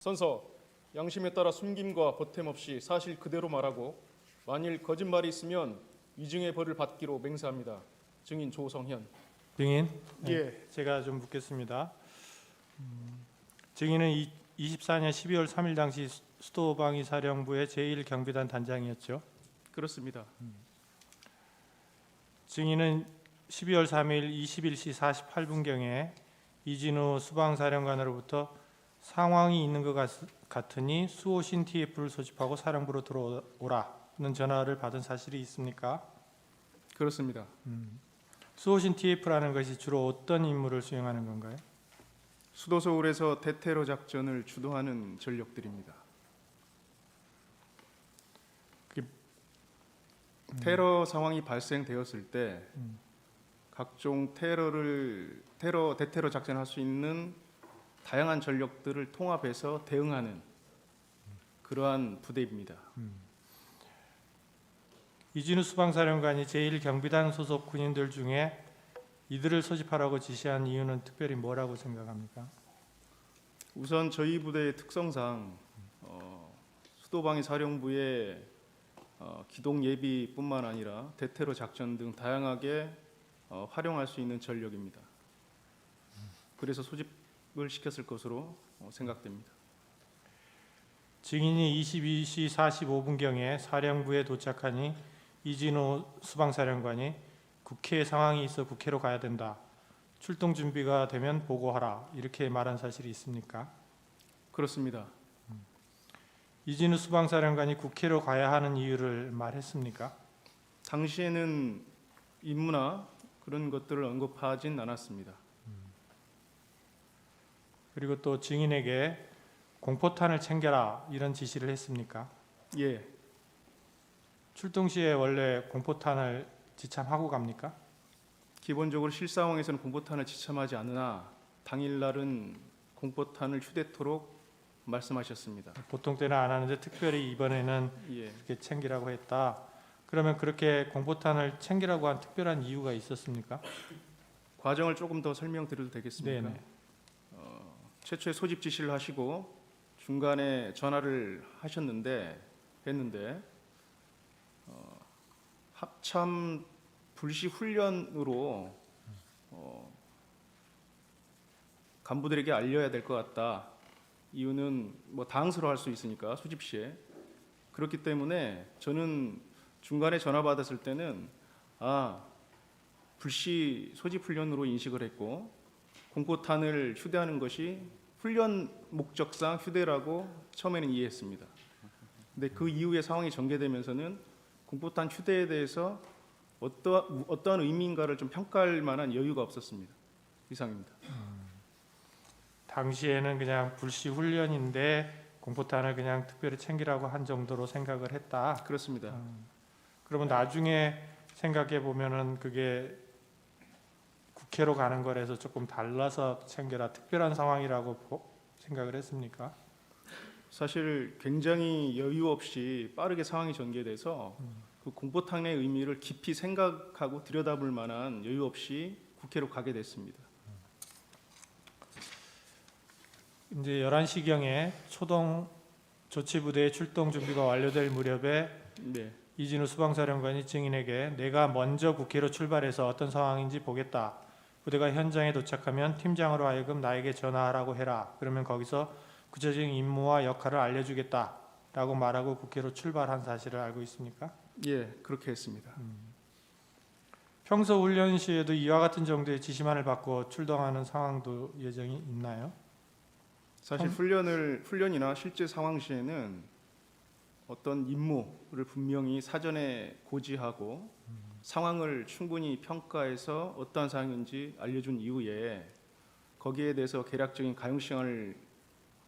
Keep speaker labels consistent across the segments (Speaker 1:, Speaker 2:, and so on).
Speaker 1: 선서, 양심에 따라 숨김과 보탬 없이 사실 그대로 말하고 만일 거짓말이 있으면 위증의 벌을 받기로 맹세합니다. 증인 조성현.
Speaker 2: 증인,
Speaker 1: 예.
Speaker 2: 제가 좀 묻겠습니다. 증인은 24년 12월 3일 당시 수도방위사령부의 제1경비단 단장이었죠.
Speaker 1: 그렇습니다.
Speaker 2: 증인은 12월 3일 21시 48분경에 이진우 수방사령관으로부터 상황이 있는 것 같으니 수호신 TF를 소집하고 사령부로 들어오라는 전화를 받은 사실이 있습니까?
Speaker 1: 그렇습니다.
Speaker 2: 수호신 TF라는 것이 주로 어떤 임무를 수행하는 건가요?
Speaker 1: 수도 서울에서 대테러 작전을 주도하는 전력들입니다. 테러 상황이 발생되었을 때 각종 대테러 작전할 수 있는 다양한 전력들을 통합해서 대응하는 그러한 부대입니다.
Speaker 2: 이진우 수방사령관이 제1경비단 소속 군인들 중에 이들을 소집하라고 지시한 이유는 특별히 뭐라고 생각합니까?
Speaker 1: 우선 저희 부대의 특성상 수도방위 사령부의 기동 예비뿐만 아니라 대테러 작전 등 다양하게 활용할 수 있는 전력입니다. 그래서 소집을 시켰을 것으로 생각됩니다.
Speaker 2: 증인이 22시 45분경에 사령부에 도착하니 이진우 수방사령관이 국회 상황이 있어 국회로 가야 된다. 출동 준비가 되면 보고하라. 이렇게 말한 사실이 있습니까?
Speaker 1: 그렇습니다.
Speaker 2: 이진우 수방사령관이 국회로 가야 하는 이유를 말했습니까?
Speaker 1: 당시에는 임무나 그런 것들을 언급하진 않았습니다.
Speaker 2: 그리고 또 증인에게 공포탄을 챙겨라 이런 지시를 했습니까?
Speaker 1: 예,
Speaker 2: 출동 시에 원래 공포탄을 지참하고 갑니까?
Speaker 1: 기본적으로 실상황에서는 공포탄을 지참하지 않으나 당일날은 공포탄을 휴대토록 말씀하셨습니다.
Speaker 2: 보통 때는 안 하는데 특별히 이번에는
Speaker 1: 예,
Speaker 2: 이렇게 챙기라고 했다. 그러면 그렇게 공포탄을 챙기라고 한 특별한 이유가 있었습니까?
Speaker 1: 과정을 조금 더 설명드려도 되겠습니까?
Speaker 2: 네네.
Speaker 1: 최초에 소집 지시를 하시고 중간에 전화를 했는데 합참 불시 훈련으로 간부들에게 알려야 될 것 같다. 이유는 뭐 당황스러워할 수 있으니까 소집 시에 그렇기 때문에 저는 중간에 전화 받았을 때는 불시 소집 훈련으로 인식을 했고 공포탄을 휴대하는 것이 훈련 목적상 휴대라고 처음에는 이해했습니다. 근데 그 이후에 상황이 전개되면서는 공포탄 휴대에 대해서 어떠한 의미인가를 좀 평가할 만한 여유가 없었습니다. 이상입니다.
Speaker 2: 당시에는 그냥 불시 훈련인데 공포탄을 그냥 특별히 챙기라고 한 정도로 생각을 했다.
Speaker 1: 그렇습니다.
Speaker 2: 그러면 나중에 생각해 보면은 그게 국회로 가는 거라서 조금 달라서 챙겨라 특별한 상황이라고 생각을 했습니까?
Speaker 1: 사실 굉장히 여유 없이 빠르게 상황이 전개돼서 그 공포탄의 의미를 깊이 생각하고 들여다볼 만한 여유 없이 국회로 가게 됐습니다.
Speaker 2: 이제 11시경에 초동 조치부대의 출동 준비가 완료될 무렵에
Speaker 1: 네,
Speaker 2: 이진우 수방사령관이 증인에게 내가 먼저 국회로 출발해서 어떤 상황인지 보겠다. 부대가 현장에 도착하면 팀장으로 하여금 나에게 전화하라고 해라. 그러면 거기서 구체적인 임무와 역할을 알려주겠다. 라고 말하고 국회로 출발한 사실을 알고 있습니까?
Speaker 1: 예, 그렇게 했습니다.
Speaker 2: 평소 훈련 시에도 이와 같은 정도의 지시만을 받고 출동하는 상황도 예정이 있나요?
Speaker 1: 사실 훈련이나 실제 상황 시에는 어떤 임무를 분명히 사전에 고지하고 상황을 충분히 평가해서 어떠한 상황인지 알려준 이후에 거기에 대해서 계략적인 가용시간을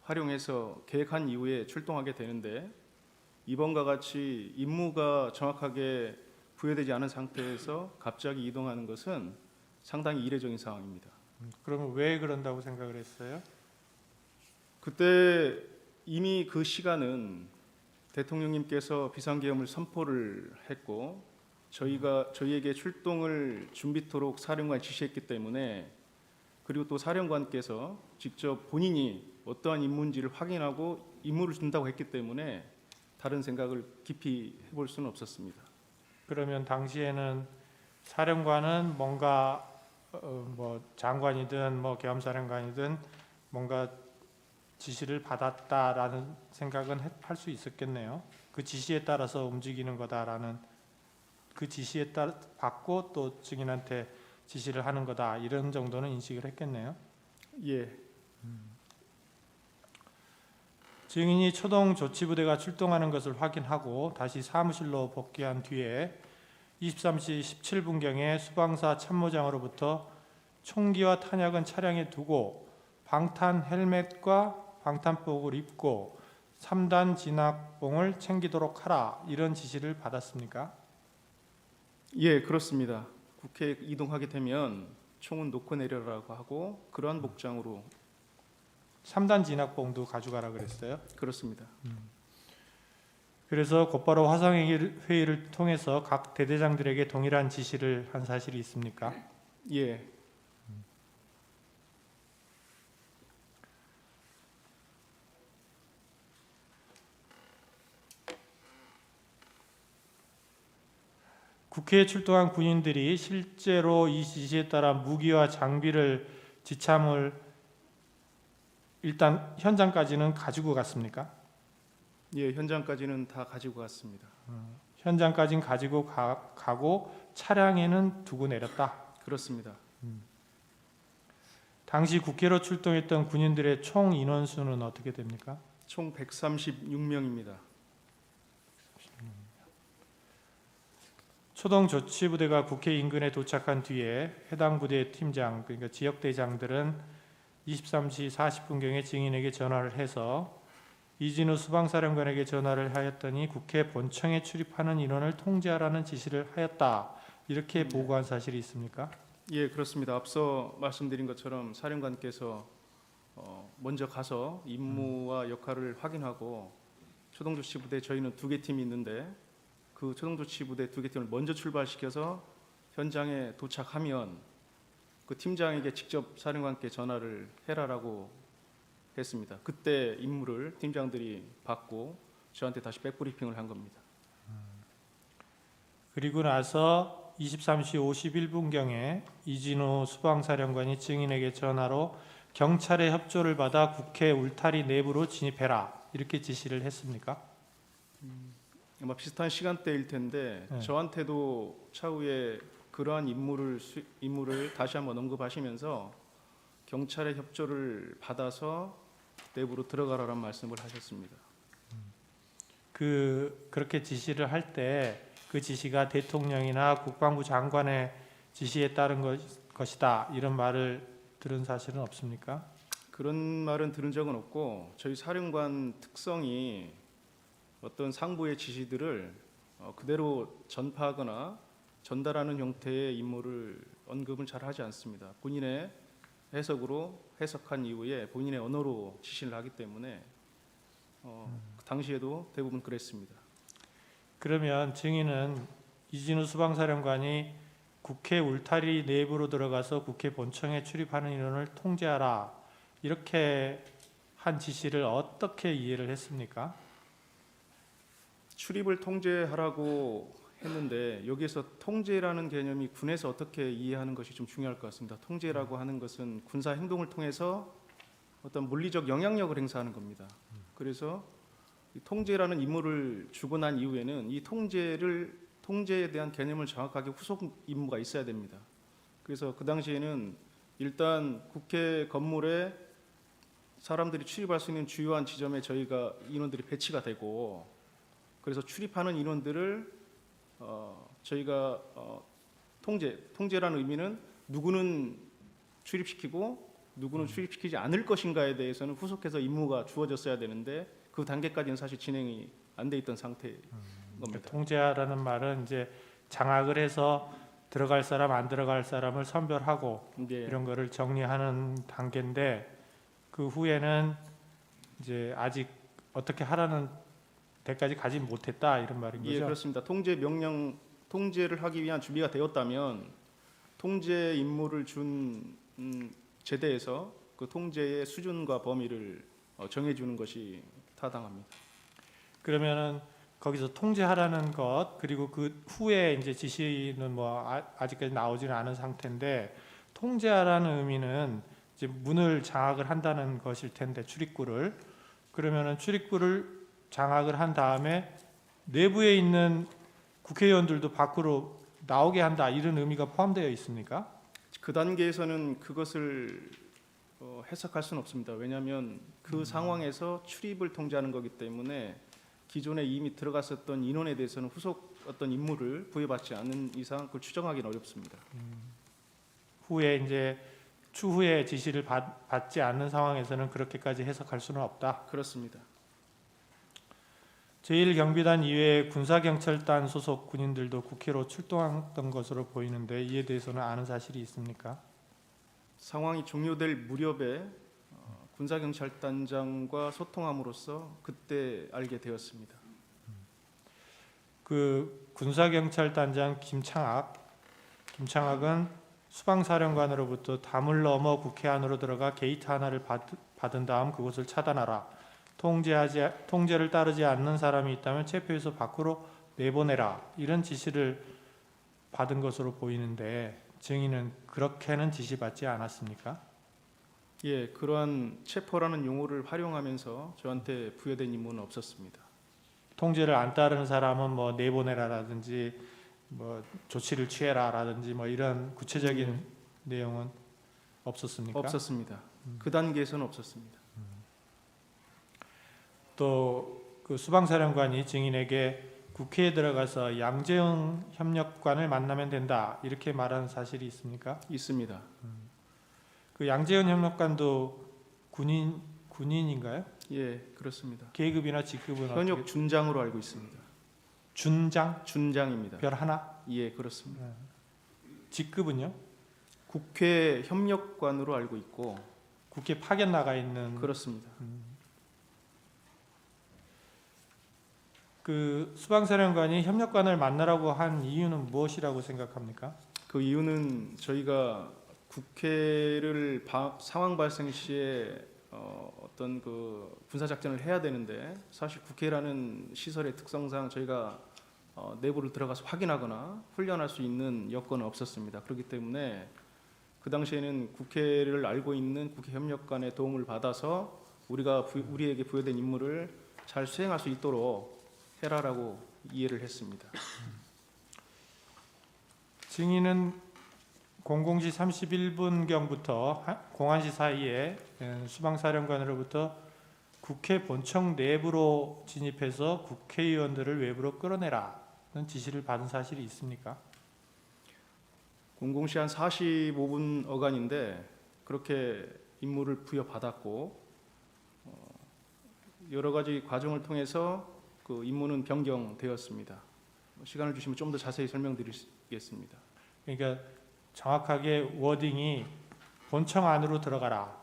Speaker 1: 활용해서 계획한 이후에 출동하게 되는데 이번과 같이 임무가 정확하게 부여되지 않은 상태에서 갑자기 이동하는 것은 상당히 이례적인 상황입니다.
Speaker 2: 그러면 왜 그런다고 생각을 했어요?
Speaker 1: 그때 이미 그 시간은 대통령님께서 비상계엄을 선포를 했고 저희에게 출동을 준비토록 사령관 지시했기 때문에 그리고 또 사령관께서 직접 본인이 어떠한 임무인지를 확인하고 임무를 준다고 했기 때문에 다른 생각을 깊이 해볼 수는 없었습니다.
Speaker 2: 그러면 당시에는 사령관은 뭔가 뭐 장관이든 뭐 계엄사령관이든 뭔가 지시를 받았다라는 생각은 할 수 있었겠네요. 그 지시에 따라서 움직이는 거다라는, 그 지시에 따라 받고 또 증인한테 지시를 하는 거다, 이런 정도는 인식을 했겠네요.
Speaker 1: 예,
Speaker 2: 증인이 초동 조치부대가 출동하는 것을 확인하고 다시 사무실로 복귀한 뒤에 23시 17분경에 수방사 참모장으로부터 총기와 탄약은 차량에 두고 방탄 헬멧과 방탄복을 입고 3단 진압봉을 챙기도록 하라, 이런 지시를 받았습니까?
Speaker 1: 예, 그렇습니다. 국회에 이동하게 되면 총은 놓고 내려라고 하고 그러한 복장으로
Speaker 2: 3단 진압봉도 가져가라 그랬어요.
Speaker 1: 그렇습니다.
Speaker 2: 그래서 곧바로 화상회의를 통해서 각 대대장들에게 동일한 지시를 한 사실이 있습니까?
Speaker 1: 예,
Speaker 2: 국회에 출동한 군인들이 실제로 이 지시에 따라 무기와 장비를 지참을 일단 현장까지는 가지고 갔습니까?
Speaker 1: 예, 현장까지는 다 가지고 갔습니다.
Speaker 2: 현장까지는 가지고 가고 차량에는 두고 내렸다.
Speaker 1: 그렇습니다.
Speaker 2: 당시 국회로 출동했던 군인들의 총 인원수는 어떻게 됩니까?
Speaker 1: 총 136명입니다.
Speaker 2: 초동 조치부대가 국회 인근에 도착한 뒤에 해당 부대 팀장, 그러니까 지역대장들은 23시 40분경에 증인에게 전화를 해서 이진우 수방사령관에게 전화를 하였더니 국회 본청에 출입하는 인원을 통제하라는 지시를 하였다, 이렇게 보고한 사실이 있습니까?
Speaker 1: 예, 그렇습니다. 앞서 말씀드린 것처럼 사령관께서 먼저 가서 임무와 역할을 확인하고 초동조치부대 저희는 2개 팀이 있는데 그 초동조치부대 2개 팀을 먼저 출발시켜서 현장에 도착하면 그 팀장에게 직접 사령관께 전화를 해라라고 했습니다. 그때 임무를 팀장들이 받고 저한테 다시 백브리핑을 한 겁니다.
Speaker 2: 그리고 나서 23시 51분경에 이진우 수방사령관이 증인에게 전화로 경찰의 협조를 받아 국회 울타리 내부로 진입해라, 이렇게 지시를 했습니까?
Speaker 1: 아마 비슷한 시간대일 텐데
Speaker 2: 네.
Speaker 1: 저한테도 차후에 그러한 임무를 다시 한번 언급하시면서 경찰의 협조를 받아서 내부로 들어가라는 말씀을 하셨습니다.
Speaker 2: 그렇게 지시를 할 때 그 지시가 대통령이나 국방부 장관의 지시에 따른 것이다, 이런 말을 들은 사실은 없습니까?
Speaker 1: 그런 말은 들은 적은 없고 저희 사령관 특성이 어떤 상부의 지시들을 그대로 전파하거나 전달하는 형태의 임무를 언급은 잘 하지 않습니다. 본인의 해석으로 해석한 이후에 본인의 언어로 지시를 하기 때문에 그 당시에도 대부분 그랬습니다.
Speaker 2: 그러면 증인은 이진우 수방사령관이 국회 울타리 내부로 들어가서 국회 본청에 출입하는 인원을 통제하라, 이렇게 한 지시를 어떻게 이해를 했습니까?
Speaker 1: 출입을 통제하라고 했는데 여기에서 통제라는 개념이 군에서 어떻게 이해하는 것이 좀 중요할 것 같습니다. 통제라고 하는 것은 군사 행동을 통해서 어떤 물리적 영향력을 행사하는 겁니다. 그래서 이 통제라는 임무를 주고 난 이후에는 이 통제에 대한 개념을 정확하게 후속 임무가 있어야 됩니다. 그래서 그 당시에는 일단 국회 건물에 사람들이 출입할 수 있는 주요한 지점에 저희가 인원들이 배치가 되고 그래서 출입하는 인원들을 저희가 통제라는 의미는 누구는 출입시키고 누구는 출입시키지 않을 것인가에 대해서는 후속해서 임무가 주어졌어야 되는데 그 단계까지는 사실 진행이 안 돼 있던 상태인 겁니다.
Speaker 2: 통제하라는 말은 이제 장악을 해서 들어갈 사람 안 들어갈 사람을 선별하고
Speaker 1: 예,
Speaker 2: 이런 거를 정리하는 단계인데 그 후에는 이제 아직 어떻게 하라는 데까지 가지 못했다, 이런 말인 거죠?
Speaker 1: 예, 그렇습니다. 통제 명령, 통제를 하기 위한 준비가 되었다면 통제 임무를 준 제대에서 그 통제의 수준과 범위를 정해주는 것이 타당합니다.
Speaker 2: 그러면은 거기서 통제하라는 것 그리고 그 후에 이제 지시는 뭐 아직까지 나오지는 않은 상태인데 통제하라는 의미는 이제 문을 장악을 한다는 것일 텐데 출입구를 그러면은 출입구를 장악을 한 다음에 내부에 있는 국회의원들도 밖으로 나오게 한다 이런 의미가 포함되어 있습니까?
Speaker 1: 그 단계에서는 그것을 해석할 수는 없습니다. 왜냐하면 그 상황에서 출입을 통제하는 거기 때문에 기존에 이미 들어갔었던 인원에 대해서는 후속 어떤 임무를 부여받지 않는 이상 그걸 추정하기는 어렵습니다.
Speaker 2: 후에 이제 추후에 지시를 받지 않는 상황에서는 그렇게까지 해석할 수는 없다.
Speaker 1: 그렇습니다.
Speaker 2: 제1경비단 이외에 군사경찰단 소속 군인들도 국회로 출동했던 것으로 보이는데 이에 대해서는 아는 사실이 있습니까?
Speaker 1: 상황이 종료될 무렵에 군사경찰단장과 소통함으로써 그때 알게 되었습니다.
Speaker 2: 그 군사경찰단장 김창학은 수방사령관으로부터 담을 넘어 국회 안으로 들어가 게이트 하나를 받은 다음 그곳을 차단하라. 통제를 따르지 않는 사람이 있다면 체포해서 밖으로 내보내라. 이런 지시를 받은 것으로 보이는데 증인은 그렇게는 지시받지 않았습니까?
Speaker 1: 예, 그러한 체포라는 용어를 활용하면서 저한테 부여된 임무는 없었습니다.
Speaker 2: 통제를 안 따르는 사람은 뭐 내보내라라든지 뭐 조치를 취해라라든지 뭐 이런 구체적인 내용은 없었습니까?
Speaker 1: 없었습니다. 그 단계에서는 없었습니다.
Speaker 2: 또 그 수방사령관이 증인에게 국회에 들어가서 양재영 협력관을 만나면 된다 이렇게 말하는 사실이 있습니까?
Speaker 1: 있습니다.
Speaker 2: 그 양재현 협력관도 군인인가요?
Speaker 1: 예, 그렇습니다.
Speaker 2: 계급이나 직급은
Speaker 1: 현역
Speaker 2: 어떻게?
Speaker 1: 준장으로 알고 있습니다.
Speaker 2: 준장?
Speaker 1: 준장입니다.
Speaker 2: 별 하나?
Speaker 1: 예, 그렇습니다.
Speaker 2: 직급은요?
Speaker 1: 국회 협력관으로 알고 있고
Speaker 2: 국회 파견 나가 있는.
Speaker 1: 그렇습니다.
Speaker 2: 그 수방사령관이 협력관을 만나라고 한 이유는 무엇이라고 생각합니까?
Speaker 1: 그 이유는 저희가 국회를 상황 발생 시에 어떤 그 군사 작전을 해야 되는데 사실 국회라는 시설의 특성상 저희가 내부를 들어가서 확인하거나 훈련할 수 있는 여건은 없었습니다. 그렇기 때문에 그 당시에는 국회를 알고 있는 국회 협력관의 도움을 받아서 우리에게 부여된 임무를 잘 수행할 수 있도록 해라라고 이해를 했습니다.
Speaker 2: 증인은 00시 31분경부터 01시 사이에 수방사령관으로부터 국회 본청 내부로 진입해서 국회의원들을 외부로 끌어내라는 지시를 받은 사실이 있습니까?
Speaker 1: 00시 한 45분 어간인데 그렇게 임무를 부여받았고 여러 가지 과정을 통해서 그 임무는 변경되었습니다. 시간을 주시면 좀 더 자세히 설명드리겠습니다.
Speaker 2: 그러니까 정확하게 워딩이 본청 안으로 들어가라.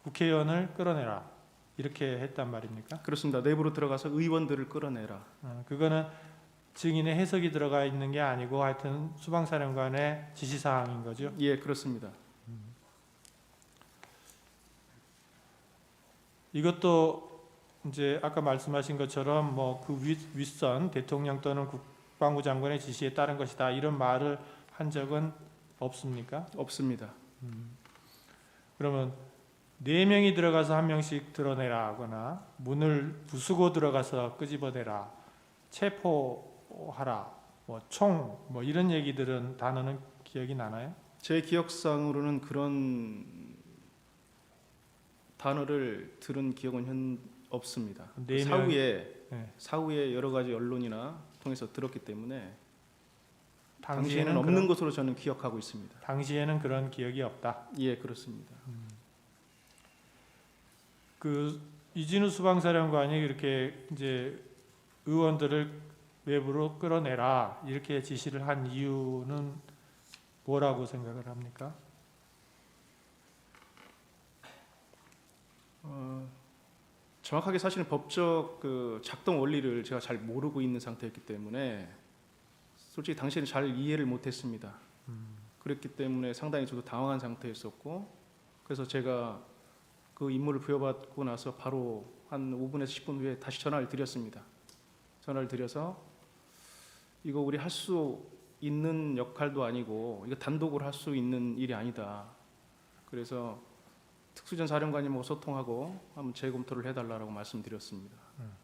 Speaker 2: 국회의원을 끌어내라. 이렇게 했단 말입니까?
Speaker 1: 그렇습니다. 내부로 들어가서 의원들을 끌어내라.
Speaker 2: 그거는 증인의 해석이 들어가 있는 게 아니고 하여튼 수방사령관의 지시사항인 거죠?
Speaker 1: 예, 그렇습니다.
Speaker 2: 이것도 이제 아까 말씀하신 것처럼 뭐 그 윗선 대통령 또는 국방부 장관의 지시에 따른 것이다 이런 말을 한 적은 없습니까?
Speaker 1: 없습니다.
Speaker 2: 그러면 4명이 들어가서 1명씩 드러내라 하거나 문을 부수고 들어가서 끄집어내라 체포하라 뭐 총 뭐 이런 얘기들은 단어는 기억이 나나요?
Speaker 1: 제 기억상으로는 그런 단어를 들은 기억은 없습니다.
Speaker 2: 네 명-
Speaker 1: 사후에 여러 가지 언론이나 통해서 들었기 때문에 당시에는
Speaker 2: 당시에는
Speaker 1: 없는 것으로 저는 기억하고 있습니다.
Speaker 2: 당시에는 그런 기억이 없다.
Speaker 1: 예, 그렇습니다.
Speaker 2: 그 이진우 수방사령관이 이렇게 이제 의원들을 외부로 끌어내라 이렇게 지시를 한 이유는 뭐라고 생각을 합니까?
Speaker 1: 정확하게 사실은 법적 그 작동 원리를 제가 잘 모르고 있는 상태였기 때문에 솔직히 당시에는 잘 이해를 못했습니다. 그랬기 때문에 상당히 저도 당황한 상태였었고 그래서 제가 그 임무를 부여받고 나서 바로 한 5분에서 10분 후에 다시 전화를 드렸습니다. 전화를 드려서 이거 우리 할 수 있는 역할도 아니고 이거 단독으로 할 수 있는 일이 아니다. 그래서 특수전 사령관님하고 소통하고 한번 재검토를 해달라고 말씀드렸습니다.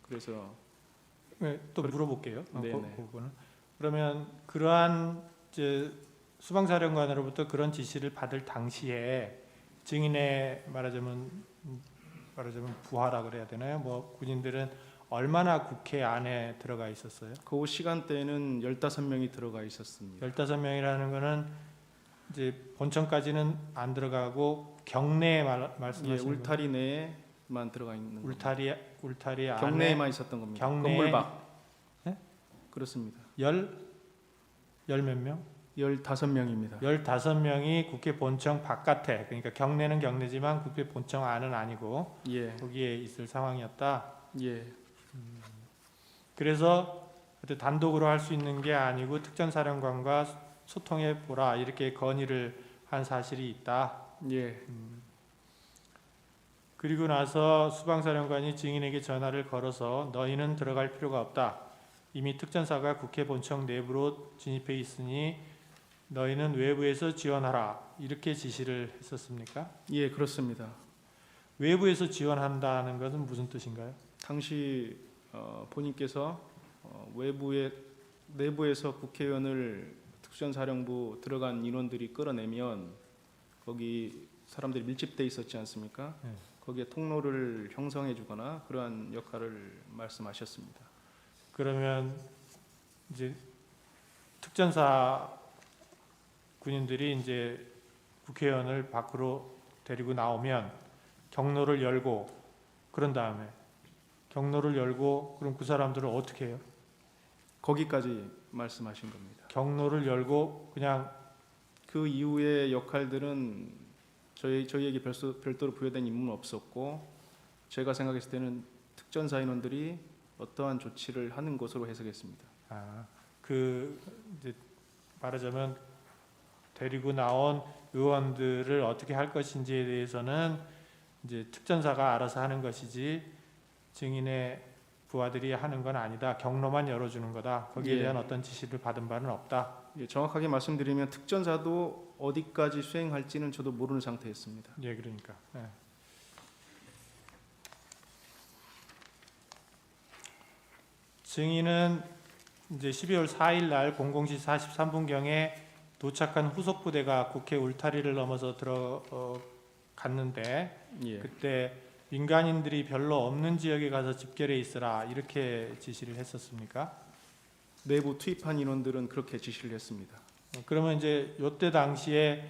Speaker 1: 그래서
Speaker 2: 네, 또 물어볼게요.
Speaker 1: 네네.
Speaker 2: 그거는 그러면 그러한 이제 수방사령관으로부터 그런 지시를 받을 당시에 증인의 말하자면 부하라 그래야 되나요? 뭐 군인들은 얼마나 국회 안에 들어가 있었어요?
Speaker 1: 그 시간대에는 15명이 들어가 있었습니다.
Speaker 2: 15명이라는 거는 이제 본청까지는 안 들어가고 경내에
Speaker 1: 예,
Speaker 2: 말씀하시는 거예요?
Speaker 1: 울타리 내에만 들어가 있는 겁니다.
Speaker 2: 울타리 안에
Speaker 1: 경내에만 있었던 겁니다.
Speaker 2: 경내에-
Speaker 1: 건물 밖.
Speaker 2: 네?
Speaker 1: 그렇습니다.
Speaker 2: 열 몇 명?
Speaker 1: 15명입니다.
Speaker 2: 15명이 국회 본청 바깥에, 그러니까 경내는 경내지만 국회 본청 안은 아니고
Speaker 1: 예,
Speaker 2: 거기에 있을 상황이었다.
Speaker 1: 예,
Speaker 2: 그래서 그때 단독으로 할 수 있는 게 아니고 특전사령관과 소통해 보라 이렇게 건의를 한 사실이 있다.
Speaker 1: 예,
Speaker 2: 그리고 나서 수방사령관이 증인에게 전화를 걸어서 너희는 들어갈 필요가 없다. 이미 특전사가 국회 본청 내부로 진입해 있으니 너희는 외부에서 지원하라. 이렇게 지시를 했었습니까?
Speaker 1: 예, 그렇습니다.
Speaker 2: 외부에서 지원한다는 것은 무슨 뜻인가요?
Speaker 1: 당시 본인께서 내부에서 국회의원을 특수전사령부 들어간 인원들이 끌어내면 거기 사람들이 밀집돼 있었지 않습니까?
Speaker 2: 네.
Speaker 1: 거기에 통로를 형성해주거나 그러한 역할을 말씀하셨습니다.
Speaker 2: 그러면 이제 특전사 군인들이 이제 국회의원을 밖으로 데리고 나오면 경로를 열고 그런 다음에 경로를 열고 그럼 그 사람들을 어떻게 해요?
Speaker 1: 거기까지 말씀하신 겁니다.
Speaker 2: 경로를 열고 그냥
Speaker 1: 그 이후의 역할들은 저희에게 별도로 부여된 임무는 없었고 제가 생각했을 때는 특전사 인원들이 어떠한 조치를 하는 것으로 해석했습니다.
Speaker 2: 그 이제 말하자면 데리고 나온 의원들을 어떻게 할 것인지에 대해서는 이제 특전사가 알아서 하는 것이지 증인의 부하들이 하는 건 아니다. 경로만 열어주는 거다. 거기에
Speaker 1: 예.
Speaker 2: 대한 어떤 지시를 받은 바는 없다.
Speaker 1: 예, 정확하게 말씀드리면 특전사도 어디까지 수행할지는 저도 모르는 상태였습니다.
Speaker 2: 예, 그러니까. 예. 증인은 이제 12월 4일 날 00시 43분경에 도착한 후속 부대가 국회 울타리를 넘어서 들어갔는데
Speaker 1: 예,
Speaker 2: 그때 민간인들이 별로 없는 지역에 가서 집결해 있으라 이렇게 지시를 했었습니까?
Speaker 1: 내부 투입한 인원들은 그렇게 지시를 했습니다.
Speaker 2: 그러면 이제 요때 당시에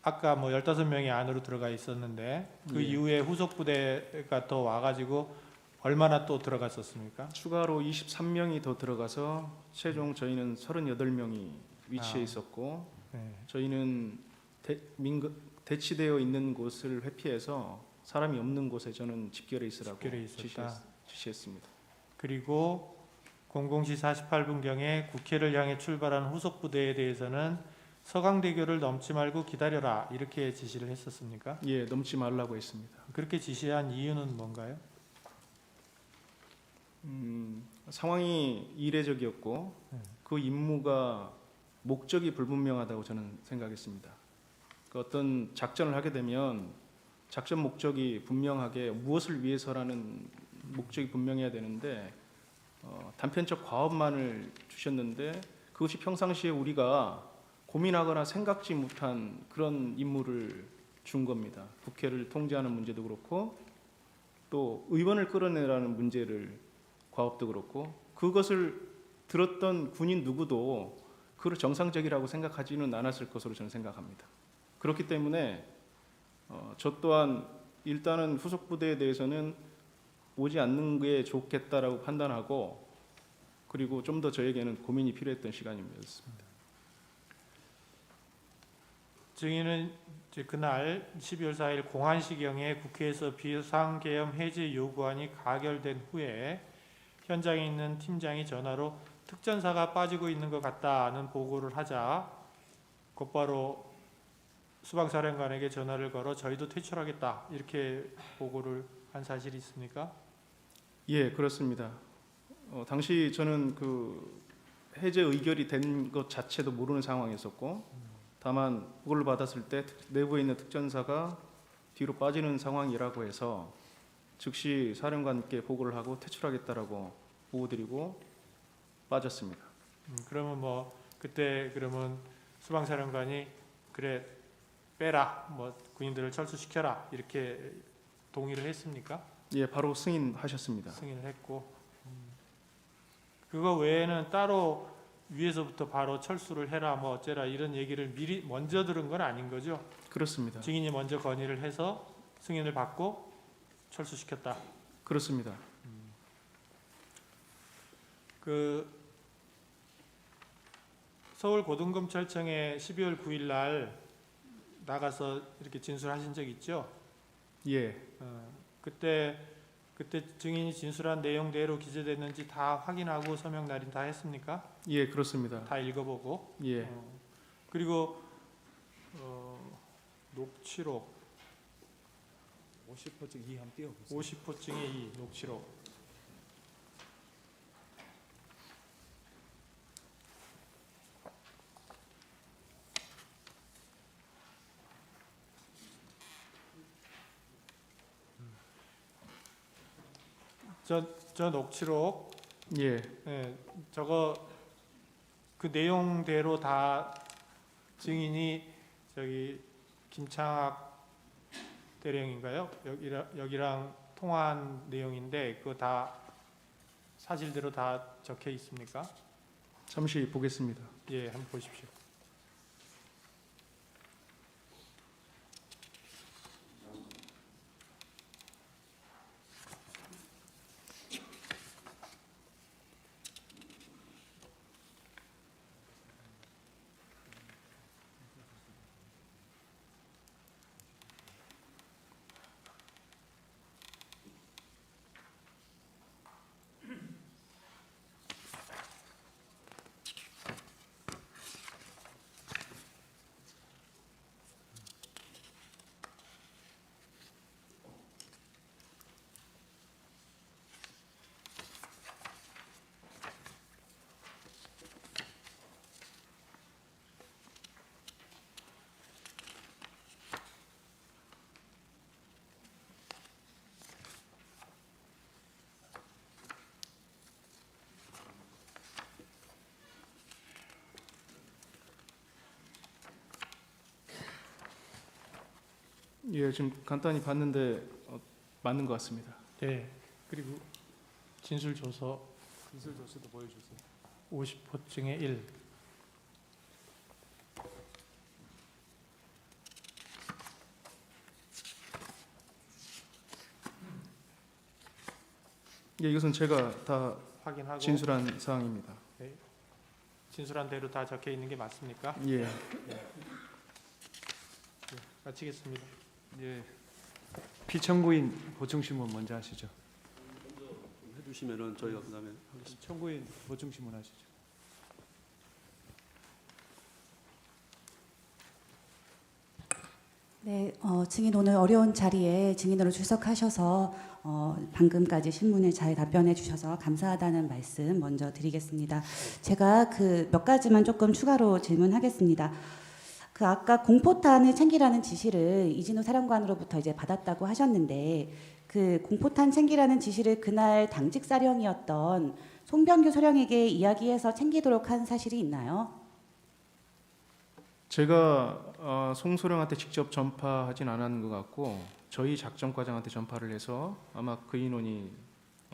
Speaker 2: 아까 뭐 15명이 안으로 들어가 있었는데 그
Speaker 1: 예.
Speaker 2: 이후에 후속 부대가 더 와가지고 얼마나 또 들어갔었습니까?
Speaker 1: 추가로 23명이 더 들어가서 최종 저희는 38명이 위치해 있었고
Speaker 2: 네.
Speaker 1: 저희는 대치되어 있는 곳을 회피해서 사람이 없는 곳에 저는 집결해 있으라고
Speaker 2: 집결해 있었다.
Speaker 1: 지시했습니다.
Speaker 2: 그리고 00시 48분경에 국회를 향해 출발한 후속 부대에 대해서는 서강대교를 넘지 말고 기다려라 이렇게 지시를 했었습니까?
Speaker 1: 예, 넘지 말라고 했습니다.
Speaker 2: 그렇게 지시한 이유는 뭔가요?
Speaker 1: 상황이 이례적이었고 그 임무가 목적이 불분명하다고 저는 생각했습니다. 그 어떤 작전을 하게 되면 작전 목적이 분명하게 무엇을 위해서라는 목적이 분명해야 되는데 단편적 과업만을 주셨는데 그것이 평상시에 우리가 고민하거나 생각지 못한 그런 임무를 준 겁니다. 국회를 통제하는 문제도 그렇고 또 의원을 끌어내라는 문제를 과업도 그렇고 그것을 들었던 군인 누구도 그를 정상적이라고 생각하지는 않았을 것으로 저는 생각합니다. 그렇기 때문에 저 또한 일단은 후속 부대에 대해서는 오지 않는 게 좋겠다라고 판단하고 그리고 좀 더 저에게는 고민이 필요했던 시간입니다.
Speaker 2: 증인은 이제 그날 12월 4일 공안시경에 국회에서 비상계엄 해제 요구안이 가결된 후에 현장에 있는 팀장이 전화로 특전사가 빠지고 있는 것 같다는 보고를 하자 곧바로 수방사령관에게 전화를 걸어 저희도 퇴출하겠다 이렇게 보고를 한 사실이 있습니까?
Speaker 1: 예, 그렇습니다. 당시 저는 그 해제 의결이 된 것 자체도 모르는 상황이었었고, 다만 그걸 받았을 때 내부에 있는 특전사가 뒤로 빠지는 상황이라고 해서 즉시 사령관께 보고를 하고 퇴출하겠다라고 보고드리고 빠졌습니다.
Speaker 2: 그러면 뭐 그때 그러면 수방사령관이 그래 빼라, 뭐 군인들을 철수시켜라 이렇게 동의를 했습니까?
Speaker 1: 예, 바로 승인하셨습니다.
Speaker 2: 승인을 했고, 그거 외에는 따로 위에서부터 바로 철수를 해라 뭐 어째라 이런 얘기를 미리 먼저 들은 건 아닌 거죠?
Speaker 1: 그렇습니다.
Speaker 2: 증인이 먼저 건의를 해서 승인을 받고 철수시켰다.
Speaker 1: 그렇습니다.
Speaker 2: 그 서울고등검찰청에 12월 9일 날 나가서 이렇게 진술하신 적 있죠?
Speaker 1: 예,
Speaker 2: 그때 증인이 진술한 내용대로 기재됐는지 다 확인하고 서명 날인 다 했습니까?
Speaker 1: 예, 그렇습니다.
Speaker 2: 다 읽어보고.
Speaker 1: 예,
Speaker 2: 그리고 녹취록
Speaker 3: 50호증 2 한번 띄워보세요.
Speaker 2: 50호증의 2 녹취록. 저 녹취록,
Speaker 1: 예,
Speaker 2: 예, 저거 그 내용대로 다 증인이 저기 김창학 대령인가요? 여기랑 통화한 내용인데 그거 다 사실대로 다 적혀 있습니까?
Speaker 1: 잠시 보겠습니다.
Speaker 2: 예, 한번 보십시오.
Speaker 1: 예, 지금 간단히 봤는데 맞는 것 같습니다.
Speaker 2: 예. 그리고 진술 조서
Speaker 3: 진술 조서도 보여주세요.
Speaker 2: 50호증의 1.
Speaker 1: 예, 이것은 제가 다
Speaker 2: 확인하고
Speaker 1: 진술한 사항입니다.
Speaker 2: 진술한 대로 다 적혀 있는 게 맞습니까?
Speaker 1: 예,
Speaker 2: 마치겠습니다.
Speaker 3: 예. 피청구인 보충신문 먼저 하시죠.
Speaker 4: 해주시면은 저희가 그다음에 하겠습니다.
Speaker 3: 청구인 보충신문 하시죠.
Speaker 5: 네, 증인 오늘 어려운 자리에 증인으로 출석하셔서 방금까지 신문에 잘 답변해 주셔서 감사하다는 말씀 먼저 드리겠습니다. 제가 그 몇 가지만 조금 추가로 질문하겠습니다. 그 아까 공포탄을 챙기라는 지시를 이진우 사령관으로부터 이제 받았다고 하셨는데 그 공포탄 챙기라는 지시를 그날 당직 사령이었던 송병규 소령에게 이야기해서 챙기도록 한 사실이 있나요?
Speaker 1: 제가 송소령한테 직접 전파하진 않았는 것 같고 저희 작전과장한테 전파를 해서 아마 그 인원이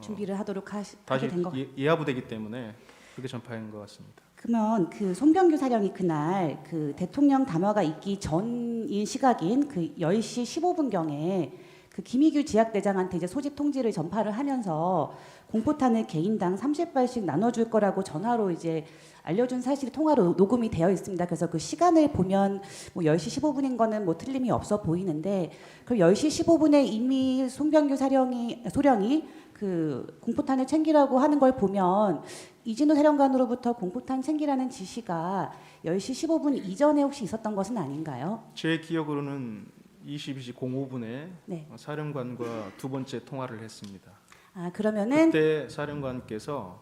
Speaker 5: 준비를 하도록 하게
Speaker 1: 다시
Speaker 5: 된 것
Speaker 1: 예하부되기 때문에 그렇게 전파한 것 같습니다.
Speaker 5: 그러면 그 송병규 사령이 그날 그 대통령 담화가 있기 전인 시각인 그 10시 15분경에 그 김희규 지학대장한테 이제 소집 통지를 전파를 하면서 공포탄을 개인당 30발씩 나눠줄 거라고 전화로 이제 알려준 사실이 통화로 녹음이 되어 있습니다. 그래서 그 시간을 보면 뭐 10시 15분인 거는 뭐 틀림이 없어 보이는데 그 10시 15분에 이미 송병규 소령이 그 공포탄을 챙기라고 하는 걸 보면 이진우 사령관으로부터 공포탄 챙기라는 지시가 10시 15분 이전에 혹시 있었던 것은 아닌가요?
Speaker 1: 제 기억으로는 22시 05분에
Speaker 5: 네.
Speaker 1: 사령관과 두 번째 통화를 했습니다.
Speaker 5: 아 그러면은
Speaker 1: 그때 사령관께서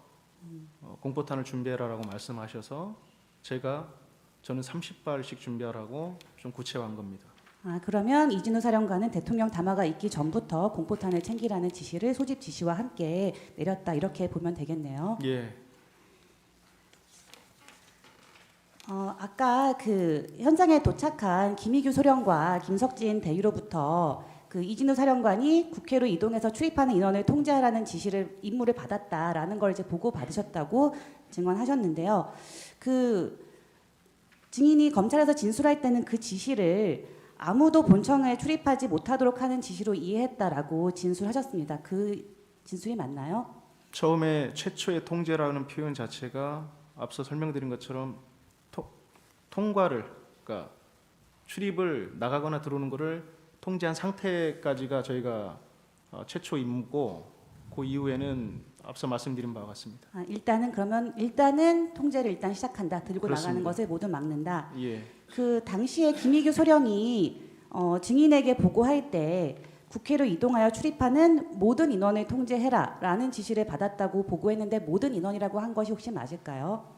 Speaker 1: 공포탄을 준비해라라고 말씀하셔서 저는 30발씩 준비하라고 좀 구체화한 겁니다.
Speaker 5: 아 그러면 이진우 사령관은 대통령 담화가 있기 전부터 공포탄을 챙기라는 지시를 소집 지시와 함께 내렸다 이렇게 보면 되겠네요.
Speaker 1: 예,
Speaker 5: 아까 그 현장에 도착한 김희규 소령과 김석진 대위로부터 그 이진우 사령관이 국회로 이동해서 출입하는 인원을 통제하라는 임무를 받았다라는 걸 이제 보고 받으셨다고 증언하셨는데요. 그 증인이 검찰에서 진술할 때는 그 지시를 아무도 본청에 출입하지 못하도록 하는 지시로 이해했다라고 진술하셨습니다. 그 진술이 맞나요?
Speaker 1: 처음에 최초의 통제라는 표현 자체가 앞서 설명드린 것처럼 통과를, 그러니까 출입을 나가거나 들어오는 것을 통제한 상태까지가 저희가 최초 임무고 그 이후에는 앞서 말씀드린 바와 같습니다.
Speaker 5: 아, 일단은 통제를 일단 시작한다. 들고
Speaker 1: 그렇습니다.
Speaker 5: 나가는 것을 모두 막는다.
Speaker 1: 예,
Speaker 5: 그 당시에 김희규 소령이 증인에게 보고할 때 국회로 이동하여 출입하는 모든 인원을 통제해라라는 지시를 받았다고 보고했는데 모든 인원이라고 한 것이 혹시 맞을까요?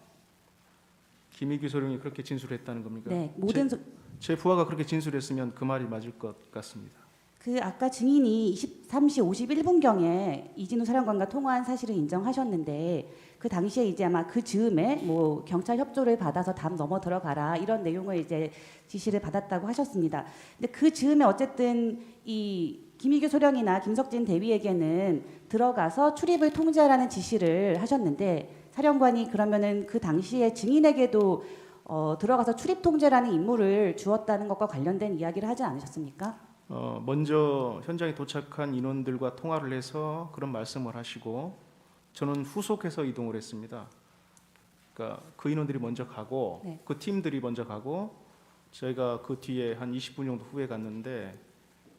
Speaker 1: 김희규 소령이 그렇게 진술했다는 겁니까?
Speaker 5: 네,
Speaker 1: 제 부하가 그렇게 진술했으면 그 말이 맞을 것 같습니다.
Speaker 5: 그 아까 증인이 23시 51분경에 이진우 사령관과 통화한 사실을 인정하셨는데 그 당시에 이제 아마 그 즈음에 뭐 경찰 협조를 받아서 담 넘어 들어가라 이런 내용을 이제 지시를 받았다고 하셨습니다. 근데 그 즈음에 어쨌든 이 김희규 소령이나 김석진 대위에게는 들어가서 출입을 통제하라는 지시를 하셨는데 사령관이 그러면은 그 당시에 증인에게도 들어가서 출입 통제라는 임무를 주었다는 것과 관련된 이야기를 하지 않으셨습니까?
Speaker 1: 먼저 현장에 도착한 인원들과 통화를 해서 그런 말씀을 하시고 저는 후속해서 이동을 했습니다. 그러니까 그 인원들이 먼저 가고
Speaker 5: 네.
Speaker 1: 그 팀들이 먼저 가고 저희가 그 뒤에 한 20분 정도 후에 갔는데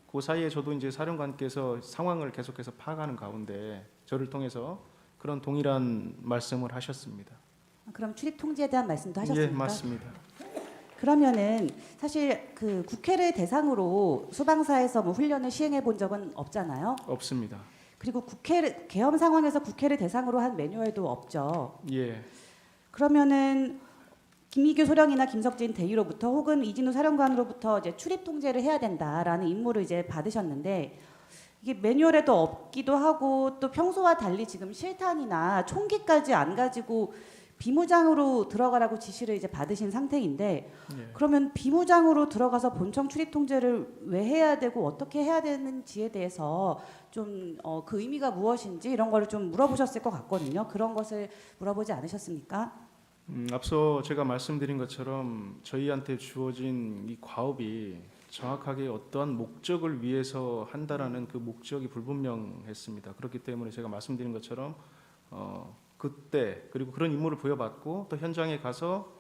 Speaker 1: 그 사이에 저도 이제 사령관께서 상황을 계속해서 파악하는 가운데 저를 통해서 그런 동일한 말씀을 하셨습니다.
Speaker 5: 그럼 출입 통제에 대한 말씀도 하셨습니까?
Speaker 1: 예, 맞습니다.
Speaker 5: 그러면은 사실 그 국회를 대상으로 수방사에서 뭐 훈련을 시행해 본 적은 없잖아요.
Speaker 1: 없습니다.
Speaker 5: 그리고 계엄 상황에서 국회를 대상으로 한 매뉴얼도 없죠.
Speaker 1: 예,
Speaker 5: 그러면은 김희규 소령이나 김석진 대위로부터 혹은 이진우 사령관으로부터 이제 출입 통제를 해야 된다라는 임무를 이제 받으셨는데 이게 매뉴얼에도 없기도 하고 또 평소와 달리 지금 실탄이나 총기까지 안 가지고 비무장으로 들어가라고 지시를 이제 받으신 상태인데
Speaker 1: 예.
Speaker 5: 그러면 비무장으로 들어가서 본청 출입 통제를 왜 해야 되고 어떻게 해야 되는지에 대해서 좀 그 의미가 무엇인지 이런 거를 좀 물어보셨을 것 같거든요. 그런 것을 물어보지 않으셨습니까?
Speaker 1: 앞서 제가 말씀드린 것처럼 저희한테 주어진 이 과업이 정확하게 어떠한 목적을 위해서 한다라는 그 목적이 불분명했습니다. 그렇기 때문에 제가 말씀드린 것처럼 그때 그리고 그런 임무를 부여받고 또 현장에 가서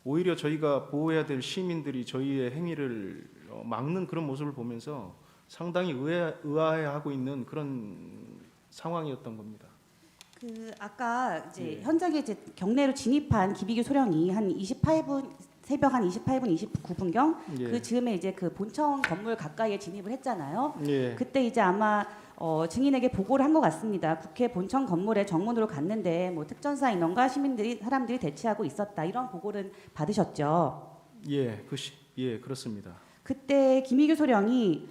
Speaker 1: 오히려 저희가 보호해야 될 시민들이 저희의 행위를 막는 그런 모습을 보면서 상당히 의아해하고 있는 그런 상황이었던 겁니다.
Speaker 5: 그 아까 이제
Speaker 1: 예.
Speaker 5: 현장에 이제 경내로 진입한 김희규 소령이 한 28분 새벽 한 28분 29분경
Speaker 1: 예.
Speaker 5: 그 즈음에 이제 그 본청 건물 가까이에 진입을 했잖아요.
Speaker 1: 예.
Speaker 5: 그때 이제 아마 증인에게 보고를 한 것 같습니다. 국회 본청 건물에 정문으로 갔는데 뭐 특전사 인원과 사람들이 대치하고 있었다 이런 보고를 받으셨죠.
Speaker 1: 예, 예, 그렇습니다.
Speaker 5: 그때 김희규 소령이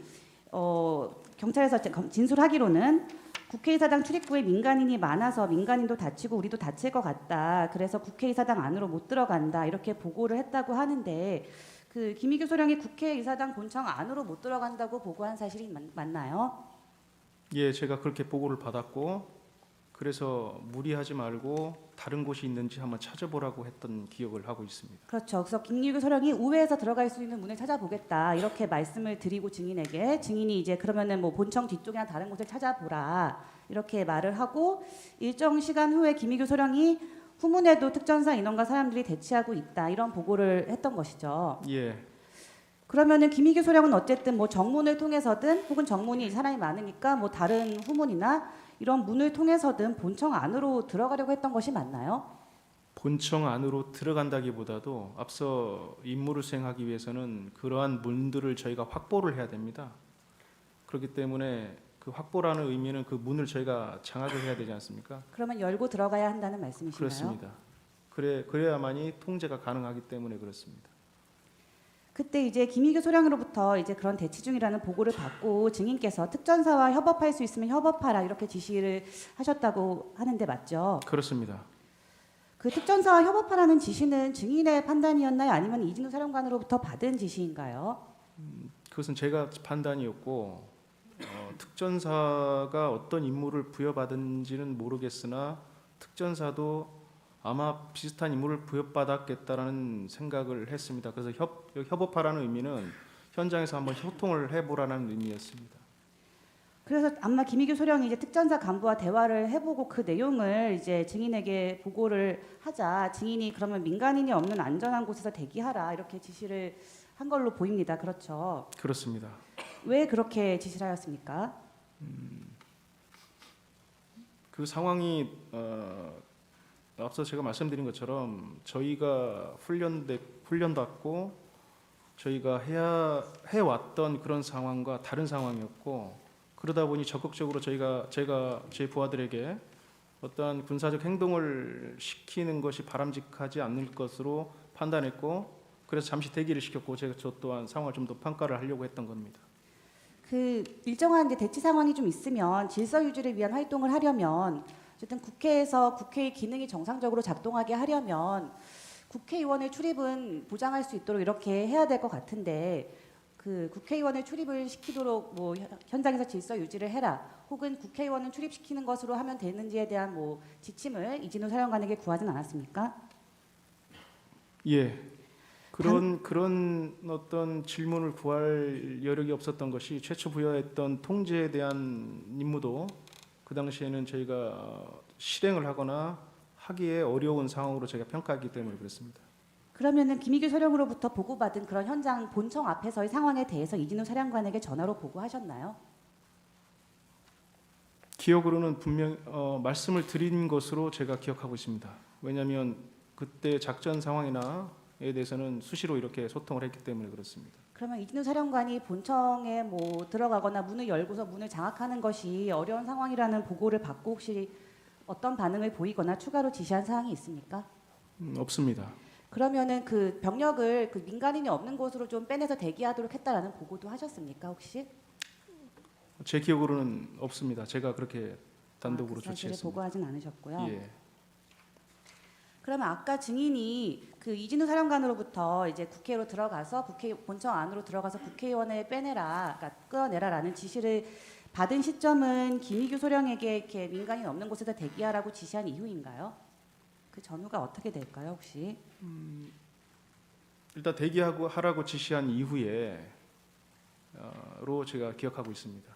Speaker 5: 경찰에서 진술하기로는 국회의사당 출입구에 민간인이 많아서 민간인도 다치고 우리도 다칠 것 같다. 그래서 국회의사당 안으로 못 들어간다. 이렇게 보고를 했다고 하는데 그 김희규 소령이 국회의사당 본청 안으로 못 들어간다고 보고한 사실이 맞나요?
Speaker 1: 예, 제가 그렇게 보고를 받았고 그래서 무리하지 말고 다른 곳이 있는지 한번 찾아보라고 했던 기억을 하고 있습니다.
Speaker 5: 그렇죠. 그래서 김희규 소령이 우회해서 들어갈 수 있는 문을 찾아보겠다 이렇게 말씀을 드리고 증인이 이제 그러면은 뭐 본청 뒤쪽이나 다른 곳을 찾아보라 이렇게 말을 하고 일정 시간 후에 김희규 소령이 후문에도 특전사 인원과 사람들이 대치하고 있다 이런 보고를 했던 것이죠.
Speaker 1: 예,
Speaker 5: 그러면은 김희규 소령은 어쨌든 뭐 정문을 통해서든 혹은 정문이 사람이 많으니까 뭐 다른 후문이나 이런 문을 통해서든 본청 안으로 들어가려고 했던 것이 맞나요?
Speaker 1: 본청 안으로 들어간다기보다도 앞서 임무를 수행하기 위해서는 그러한 문들을 저희가 확보를 해야 됩니다. 그렇기 때문에 그 확보라는 의미는 그 문을 저희가 장악을 해야 되지 않습니까?
Speaker 5: 그러면 열고 들어가야 한다는 말씀이신가요?
Speaker 1: 그렇습니다. 그래야만이 통제가 가능하기 때문에 그렇습니다.
Speaker 5: 그때 이제 김희규 소령으로부터 이제 그런 대치 중이라는 보고를 받고 증인께서 특전사와 협업할 수 있으면 협업하라 이렇게 지시를 하셨다고 하는데 맞죠?
Speaker 1: 그렇습니다.
Speaker 5: 그 특전사와 협업하라는 지시는 증인의 판단이었나요? 아니면 이진우 사령관으로부터 받은 지시인가요?
Speaker 1: 그것은 제가 판단이었고 특전사가 어떤 임무를 부여받은지는 모르겠으나 특전사도 아마 비슷한 임무를 부여받았겠다라는 생각을 했습니다. 그래서 협업하라는 의미는 현장에서 한번 소통을 해보라는 의미였습니다.
Speaker 5: 그래서 아마 김희규 소령이 이제 특전사 간부와 대화를 해보고 그 내용을 이제 증인에게 보고를 하자 증인이 그러면 민간인이 없는 안전한 곳에서 대기하라 이렇게 지시를 한 걸로 보입니다. 그렇죠?
Speaker 1: 그렇습니다.
Speaker 5: 왜 그렇게 지시를 하였습니까?
Speaker 1: 그 상황이 앞서 제가 말씀드린 것처럼 저희가 훈련받고 저희가 해왔던 그런 상황과 다른 상황이었고 그러다 보니 적극적으로 제가 제 부하들에게 어떠한 군사적 행동을 시키는 것이 바람직하지 않을 것으로 판단했고 그래서 잠시 대기를 시켰고 저 또한 상황을 좀 더 평가를 하려고 했던 겁니다.
Speaker 5: 그 일정한 이제 대치 상황이 좀 있으면 질서 유지를 위한 활동을 하려면 어쨌든 국회에서 국회의 기능이 정상적으로 작동하게 하려면 국회의원의 출입은 보장할 수 있도록 이렇게 해야 될 것 같은데 그 국회의원을 출입을 시키도록 뭐 현장에서 질서 유지를 해라 혹은 국회의원을 출입시키는 것으로 하면 되는지에 대한 뭐 지침을 이진우 사령관에게 구하진 않았습니까?
Speaker 1: 예. 그런 어떤 질문을 구할 여력이 없었던 것이 최초 부여했던 통제에 대한 임무도 그 당시에는 저희가 실행을 하거나 하기에 어려운 상황으로 제가 평가했기 때문에 그렇습니다.
Speaker 5: 그러면은 김희규 소령으로부터 보고받은 그런 현장 본청 앞에서의 상황에 대해서 이진우 사령관에게 전화로 보고하셨나요?
Speaker 1: 기억으로는 분명 말씀을 드린 것으로 제가 기억하고 있습니다. 왜냐하면 그때 작전 상황이나에 대해서는 수시로 이렇게 소통을 했기 때문에 그렇습니다.
Speaker 5: 그러면 이진우 사령관이 본청에 뭐 들어가거나 문을 열고서 문을 장악하는 것이 어려운 상황이라는 보고를 받고 혹시 어떤 반응을 보이거나 추가로 지시한 사항이 있습니까?
Speaker 1: 없습니다.
Speaker 5: 그러면은 그 병력을 그 민간인이 없는 곳으로 좀 빼내서 대기하도록 했다라는 보고도 하셨습니까 혹시?
Speaker 1: 제 기억으로는 없습니다. 제가 그렇게 단독으로
Speaker 5: 그 사실을
Speaker 1: 조치했습니다.
Speaker 5: 보고하진 않으셨고요.
Speaker 1: 예.
Speaker 5: 그러면 아까 증인이 그 이진우 사령관으로부터 이제 국회로 들어가서 국회 본청 안으로 들어가서 국회의원을 빼내라, 그러니까 끌어내라라는 지시를 받은 시점은 김희규 소령에게 이렇게 민간인 없는 곳에서 대기하라고 지시한 이후인가요? 그 전후가 어떻게 될까요, 혹시?
Speaker 1: 일단 하라고 지시한 이후에로 제가 기억하고 있습니다.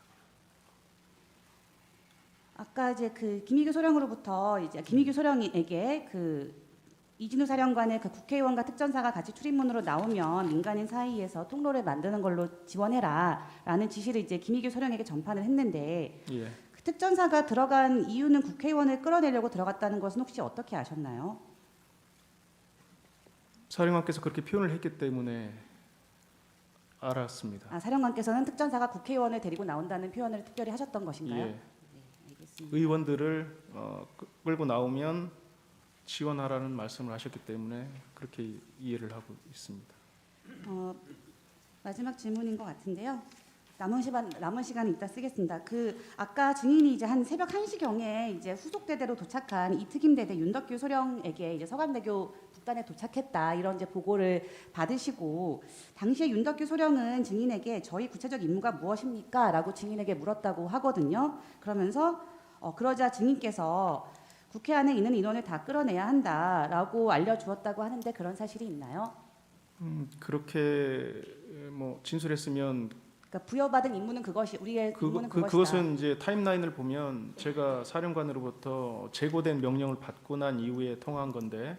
Speaker 5: 아까 이제 그 김희규 소령으로부터 이제 김희규 소령에게 그 이진우 사령관의 그 국회의원과 특전사가 같이 출입문으로 나오면 민간인 사이에서 통로를 만드는 걸로 지원해라라는 지시를 이제 김희규 소령에게 전파를 했는데
Speaker 1: 예.
Speaker 5: 그 특전사가 들어간 이유는 국회의원을 끌어내려고 들어갔다는 것은 혹시 어떻게 아셨나요?
Speaker 1: 사령관께서 그렇게 표현을 했기 때문에 알았습니다.
Speaker 5: 아, 사령관께서는 특전사가 국회의원을 데리고 나온다는 표현을 특별히 하셨던 것인가요?
Speaker 1: 예.
Speaker 5: 네, 알겠습니다.
Speaker 1: 의원들을 끌고 나오면 지원하라는 말씀을 하셨기 때문에 그렇게 이해를 하고 있습니다.
Speaker 5: 마지막 질문인 것 같은데요. 남은 시간은 이따 쓰겠습니다. 그 아까 증인이 이제 한 새벽 1시경에 이제 후속 대대로 도착한 이특임 대대 윤덕규 소령에게 이제 서강대교 북단에 도착했다 이런 이제 보고를 받으시고 당시에 윤덕규 소령은 증인에게 저희 구체적 임무가 무엇입니까?라고 증인에게 물었다고 하거든요. 그러면서 그러자 증인께서 국회 안에 있는 인원을 다 끌어내야 한다라고 알려주었다고 하는데 그런 사실이 있나요?
Speaker 1: 그렇게 뭐 진술했으면
Speaker 5: 그러니까 부여받은 임무는 그것이 우리의 임무는 그것이다.
Speaker 1: 그것은 이제 타임라인을 보면 제가 사령관으로부터 제고된 명령을 받고 난 이후에 통한 건데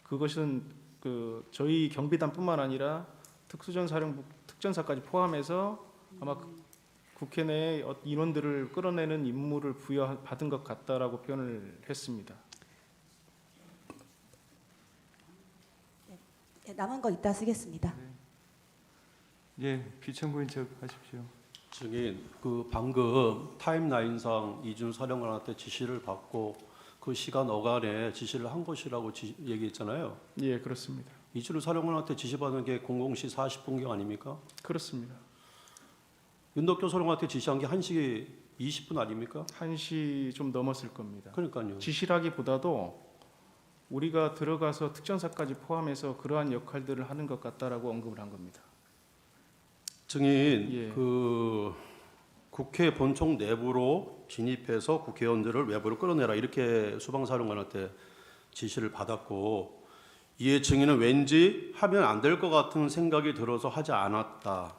Speaker 1: 그것은 그 저희 경비단뿐만 아니라 특수전사령부 특전사까지 포함해서 아마 국회 내 인원들을 끌어내는 임무를 부여받은 것 같다라고 표현을 했습니다.
Speaker 5: 예, 남은 거 이따 쓰겠습니다.
Speaker 3: 예, 비천구인 척 하십시오.
Speaker 4: 증인, 그 방금 타임라인상 이준우 사령관한테 지시를 받고 그 시간 어간에 지시를 한 것이라고 얘기했잖아요.
Speaker 1: 예, 그렇습니다.
Speaker 4: 이준우 사령관한테 지시받은 게 00시 40분경 아닙니까?
Speaker 1: 그렇습니다.
Speaker 4: 윤덕교 사령관한테 지시한 게 1시 20분 아닙니까?
Speaker 1: 1시 좀 넘었을 겁니다.
Speaker 4: 그러니까요.
Speaker 1: 지시라기보다도 우리가 들어가서 특전사까지 포함해서 그러한 역할들을 하는 것 같다라고 언급을 한 겁니다.
Speaker 4: 증인,
Speaker 1: 예.
Speaker 4: 그 국회 본청 내부로 진입해서 국회의원들을 외부로 끌어내라 이렇게 수방사령관한테 지시를 받았고 이에 증인은 왠지 하면 안 될 것 같은 생각이 들어서 하지 않았다.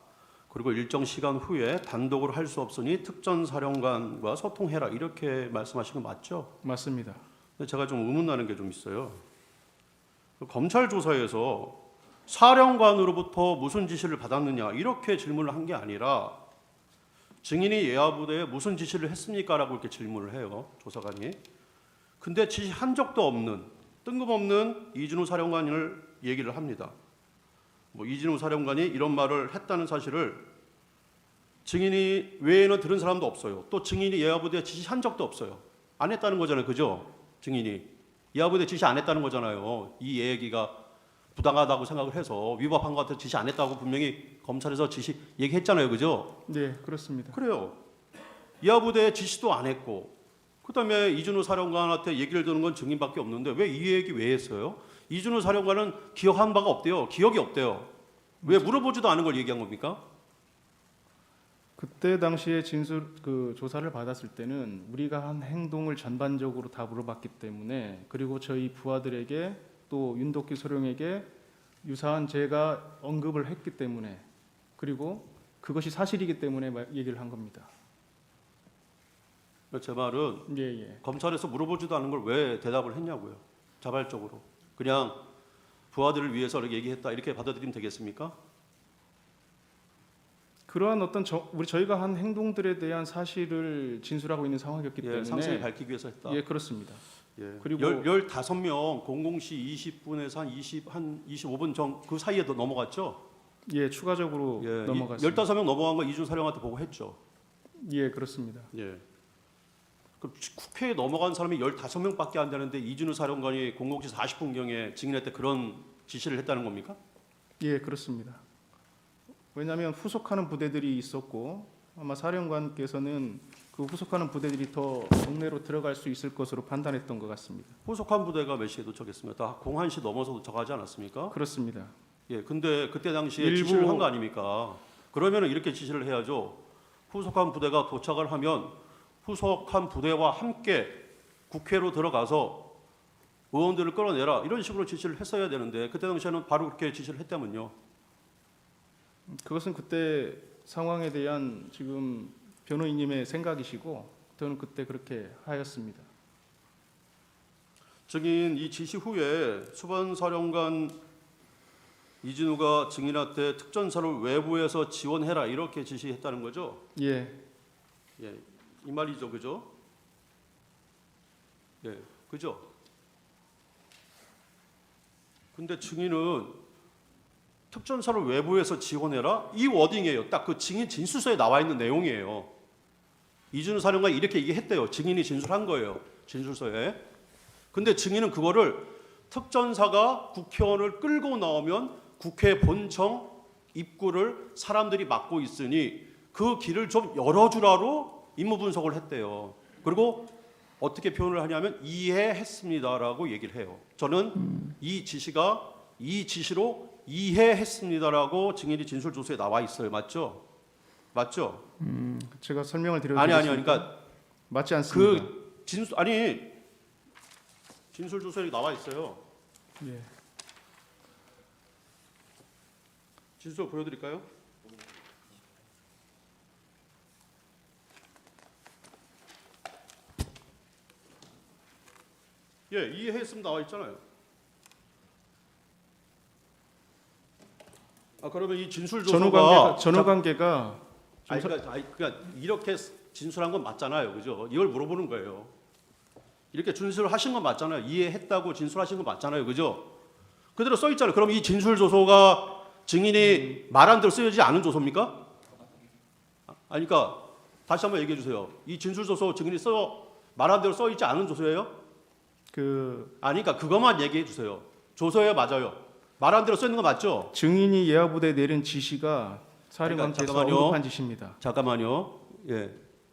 Speaker 4: 그리고 일정 시간 후에 단독으로 할 수 없으니 특전사령관과 소통해라 이렇게 말씀하신 거 맞죠?
Speaker 1: 맞습니다.
Speaker 4: 근데 제가 좀 의문나는 게 좀 있어요. 검찰 조사에서 사령관으로부터 무슨 지시를 받았느냐 이렇게 질문을 한 게 아니라 증인이 예하부대에 무슨 지시를 했습니까라고 이렇게 질문을 해요, 조사관이. 근데 지시한 적도 없는 뜬금없는 이준우 사령관을 얘기를 합니다. 뭐 이준우 사령관이 이런 말을 했다는 사실을 증인이 외에는 들은 사람도 없어요. 또 증인이 예하부대에 지시한 적도 없어요. 안 했다는 거잖아요, 그죠? 증인이 예하부대 지시 안 했다는 거잖아요. 이 얘기가 부당하다고 생각을 해서 위법한 것 같아서 지시 안 했다고 분명히 검찰에서 지시 얘기했잖아요, 그죠?
Speaker 1: 네, 그렇습니다.
Speaker 4: 그래요. 예하부대 지시도 안 했고 그다음에 이준우 사령관한테 얘기를 듣는 건 증인밖에 없는데 왜 이 얘기 왜 했어요? 이준우 사령관은 기억한 바가 없대요. 기억이 없대요. 왜 물어보지도 않은 걸 얘기한 겁니까?
Speaker 1: 그때 당시에 조사를 받았을 때는 우리가 한 행동을 전반적으로 다 물어봤기 때문에 그리고 저희 부하들에게 또 윤덕기 소령에게 유사한 제가 언급을 했기 때문에 그리고 그것이 사실이기 때문에 얘기를 한 겁니다.
Speaker 4: 제 말은
Speaker 1: 예.
Speaker 4: 검찰에서 물어보지도 않은 걸 왜 대답을 했냐고요. 자발적으로. 그냥 부하들을 위해서 이렇게 얘기했다 이렇게 받아들이면 되겠습니까?
Speaker 1: 그러한 어떤 저희가 한 행동들에 대한 사실을 진술하고 있는 상황이었기
Speaker 4: 예,
Speaker 1: 때문에
Speaker 4: 상세히 밝히기 위해서 했다.
Speaker 1: 예, 그렇습니다.
Speaker 4: 예.
Speaker 1: 그리고
Speaker 4: 15명 00시 20분에서 한 25분 전 그 사이에도 넘어갔죠?
Speaker 1: 예, 추가적으로
Speaker 4: 예,
Speaker 1: 넘어갔습니다.
Speaker 4: 15명 넘어간 거 이준 사령한테 보고 했죠.
Speaker 1: 예, 그렇습니다.
Speaker 4: 예. 그럼 국회에 넘어간 사람이 15명밖에 안 되는데 이준우 사령관이 00시 40분경에 증인한테 그런 지시를 했다는 겁니까?
Speaker 1: 예, 그렇습니다. 왜냐하면 후속하는 부대들이 있었고 아마 사령관께서는 그 후속하는 부대들이 더 동내로 들어갈 수 있을 것으로 판단했던 것 같습니다.
Speaker 4: 후속한 부대가 몇 시에 도착했습니까? 다 01시 넘어서 도착하지 않았습니까?
Speaker 1: 그렇습니다.
Speaker 4: 예, 근데 그때 당시에
Speaker 1: 일부-
Speaker 4: 지시를 한 거 아닙니까? 그러면은 이렇게 지시를 해야죠. 후속한 부대가 도착을 하면 후속한 부대와 함께 국회로 들어가서 의원들을 끌어내라 이런 식으로 지시를 했어야 되는데 그때 당시에는 바로 그렇게 지시를 했다면요.
Speaker 1: 그것은 그때 상황에 대한 지금 변호인님의 생각이시고 저는 그때 그렇게 하였습니다.
Speaker 4: 증인 이 지시 후에 수반사령관 이진우가 증인한테 특전사를 외부에서 지원해라 이렇게 지시했다는 거죠?
Speaker 1: 예,
Speaker 4: 예, 이 말이죠, 그죠? 예, 그죠? 근데 증인은 특전사를 외부에서 지원해라 이 워딩이에요. 딱 그 증인 진술서에 나와 있는 내용이에요. 이준우 사령관이 이렇게 얘기했대요. 증인이 진술한 거예요. 진술서에. 근데 증인은 그거를 특전사가 국회의원을 끌고 나오면 국회 본청 입구를 사람들이 막고 있으니 그 길을 좀 열어주라로 임무 분석을 했대요. 그리고 어떻게 표현을 하냐면 이해했습니다라고 얘기를 해요. 저는 이 지시로 이해했습니다라고 증인이 진술조서에 나와 있어요. 맞죠? 맞죠?
Speaker 1: 제가 설명을
Speaker 4: 아니
Speaker 1: 드려드리겠습니다.
Speaker 4: 그러니까
Speaker 1: 맞지 않습니다.
Speaker 4: 그 진술조서에 나와 있어요.
Speaker 1: 예.
Speaker 4: 진술 보여드릴까요? 예, 이해했으면 나와 있잖아요. 그러면 이 진술 조서가
Speaker 1: 전후 관계가
Speaker 4: 그러니까 이렇게 진술한 건 맞잖아요, 그죠? 이걸 물어보는 거예요. 이렇게 진술하신 건 맞잖아요. 이해했다고 진술하신 건 맞잖아요, 그죠? 그대로 써 있잖아요. 그럼 이 진술 조서가 증인이 말한 대로 쓰여지지 않은 조서입니까? 아니, 그러니까 다시 한번 얘기해 주세요. 이 진술 조서 증인이 말한 대로 써 있지 않은 조서예요? 아니, 그러니까 그것만 얘기해 주세요. 조서예요, 맞아요? 말한 대로 써 있는 거 맞죠?
Speaker 1: 증인이 예하부대에 내린 지시가 사령관께서
Speaker 4: 잠깐만요.
Speaker 1: 언급한 지시입니다.
Speaker 4: 잠깐만요. 예.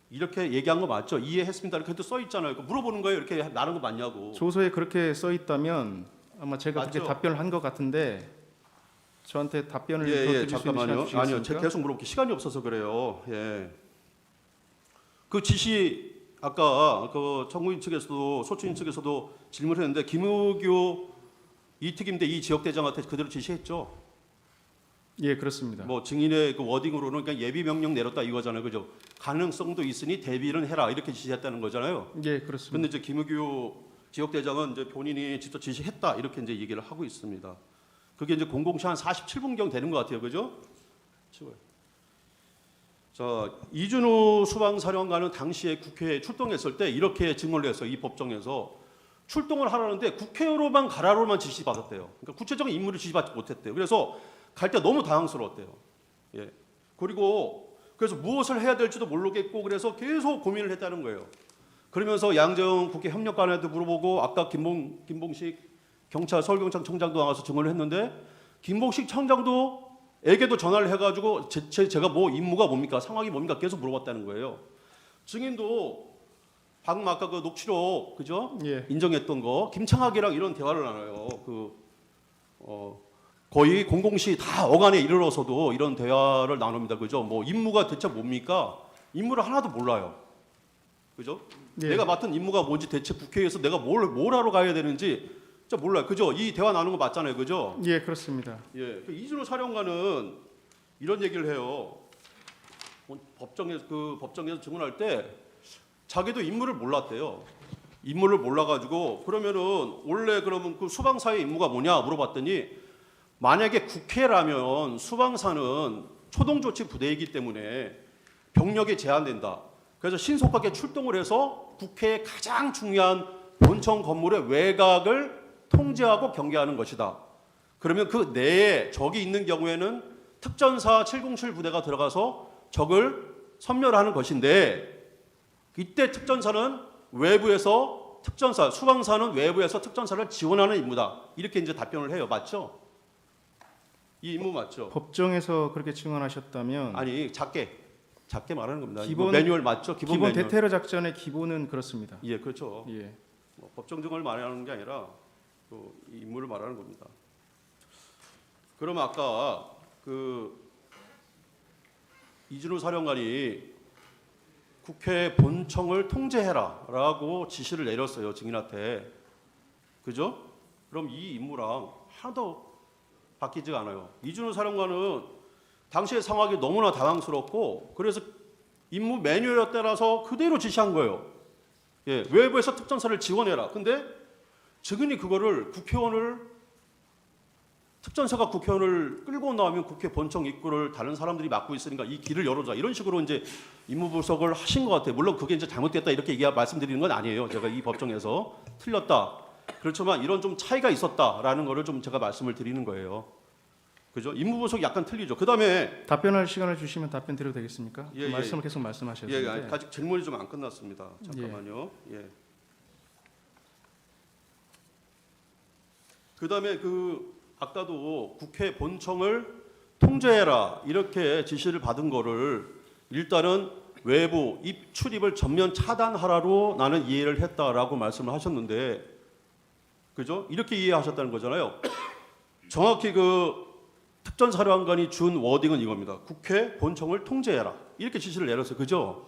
Speaker 4: 이렇게 얘기한 거 맞죠? 이해했습니다. 이렇게 써 있잖아요. 물어보는 거예요. 이렇게 나는 거 맞냐고.
Speaker 1: 조서에 그렇게 써 있다면 아마 제가 그렇게
Speaker 4: 맞죠?
Speaker 1: 답변을 한 것 같은데 저한테 답변을 더
Speaker 4: 예,
Speaker 1: 드릴 수 있는
Speaker 4: 잠깐만요.
Speaker 1: 시간
Speaker 4: 아니요,
Speaker 1: 주시겠습니까?
Speaker 4: 제가 계속 물어볼게. 시간이 없어서 그래요. 예. 그 지시 아까 그 청구인 측에서도 소추인 측에서도 질문했는데 김우교 이특임대 이 지역대장한테 그대로 지시했죠.
Speaker 1: 예, 그렇습니다.
Speaker 4: 뭐 증인의 그 워딩으로는 그냥 예비 명령 내렸다 이거잖아요, 그죠? 가능성도 있으니 대비는 해라 이렇게 지시했다는 거잖아요.
Speaker 1: 예, 그렇습니다.
Speaker 4: 근데 이제 김우규 지역대장은 이제 본인이 직접 지시했다 이렇게 이제 얘기를 하고 있습니다. 그게 이제 00시 한 47분경 되는 것 같아요, 그죠? 치워요. 자, 이준우 수방사령관은 당시에 국회에 출동했을 때 이렇게 증언을 했어요. 이 법정에서 출동을 하라는데 국회로만 가라로만 지시받았대요. 그러니까 구체적인 임무를 지시받지 못했대요. 그래서 갈 때 너무 당황스러웠대요. 예. 그리고 그래서 무엇을 해야 될지도 모르겠고 그래서 계속 고민을 했다는 거예요. 그러면서 양재영 국회 협력관한테 물어보고 아까 김봉식 서울경찰청장도 나와서 증언을 했는데 김봉식 청장도 에게도 전화를 해가지고 제가 뭐 임무가 뭡니까 상황이 뭡니까 계속 물어봤다는 거예요. 증인도 방금 아까 그 녹취록 그죠?
Speaker 1: 예.
Speaker 4: 인정했던 거 김창학이랑 이런 대화를 나눠요. 거의 00시 다 어간에 이르러서도 이런 대화를 나눕니다. 그죠? 뭐 임무가 대체 뭡니까? 임무를 하나도 몰라요. 그죠?
Speaker 1: 예.
Speaker 4: 내가 맡은 임무가 뭔지 대체 국회에서 내가 뭘 하러 가야 되는지 진짜 몰라요. 그죠? 이 대화 나누는 거 맞잖아요. 그죠?
Speaker 1: 예, 그렇습니다.
Speaker 4: 예. 그 이준호 사령관은 이런 얘기를 해요. 법정에서 증언할 때 자기도 임무를 몰랐대요. 임무를 몰라가지고 그러면은 원래 그러면 그 수방사의 임무가 뭐냐 물어봤더니 만약에 국회라면 수방사는 초동조치 부대이기 때문에 병력이 제한된다. 그래서 신속하게 출동을 해서 국회의 가장 중요한 본청 건물의 외곽을 통제하고 경계하는 것이다. 그러면 그 내에 적이 있는 경우에는 특전사 707 부대가 들어가서 적을 섬멸하는 것인데 이때 특전사는 외부에서 수방사는 외부에서 특전사를 지원하는 임무다. 이렇게 이제 답변을 해요. 맞죠? 이 임무 맞죠?
Speaker 1: 법정에서 그렇게 증언하셨다면
Speaker 4: 아니 작게 말하는 겁니다.
Speaker 1: 기본-
Speaker 4: 이거 매뉴얼 맞죠? 기본 매뉴얼.
Speaker 1: 대테러 작전의 기본은 그렇습니다.
Speaker 4: 예, 그렇죠.
Speaker 1: 예.
Speaker 4: 법정 증언을 말하는 게 아니라 이 임무를 말하는 겁니다. 그럼 아까 이준호 사령관이 국회 본청을 통제해라라고 지시를 내렸어요 증인한테. 그죠? 그럼 이 임무랑 하나도 바뀌지가 않아요. 이준호 사령관은 당시의 상황이 너무나 당황스럽고 그래서 임무 매뉴얼에 따라서 그대로 지시한 거예요. 예, 외부에서 특전사를 지원해라. 근데 증인이 그거를 특전사가 국회의원을 끌고 나오면 국회 본청 입구를 다른 사람들이 막고 있으니까 이 길을 열어줘. 이런 식으로 이제 임무 분석을 하신 것 같아요. 물론 그게 이제 잘못됐다 이렇게 말씀드리는 건 아니에요. 제가 이 법정에서 틀렸다. 그렇지만 이런 좀 차이가 있었다라는 거를 좀 제가 말씀을 드리는 거예요. 그죠? 임무 분석이 약간 틀리죠. 그다음에
Speaker 1: 답변할 시간을 주시면 답변 드려도 되겠습니까?
Speaker 4: 예,
Speaker 1: 말씀을 계속 말씀하셔야
Speaker 4: 예,
Speaker 1: 되는데.
Speaker 4: 아직 질문이 좀 안 끝났습니다. 잠깐만요. 예. 그다음에 아까도 국회 본청을 통제해라 이렇게 지시를 받은 거를 일단은 외부 출입을 전면 차단하라로 나는 이해를 했다라고 말씀을 하셨는데, 그죠? 이렇게 이해하셨다는 거잖아요. 정확히 특전사령관이 준 워딩은 이겁니다. 국회 본청을 통제해라 이렇게 지시를 내렸어요. 그죠?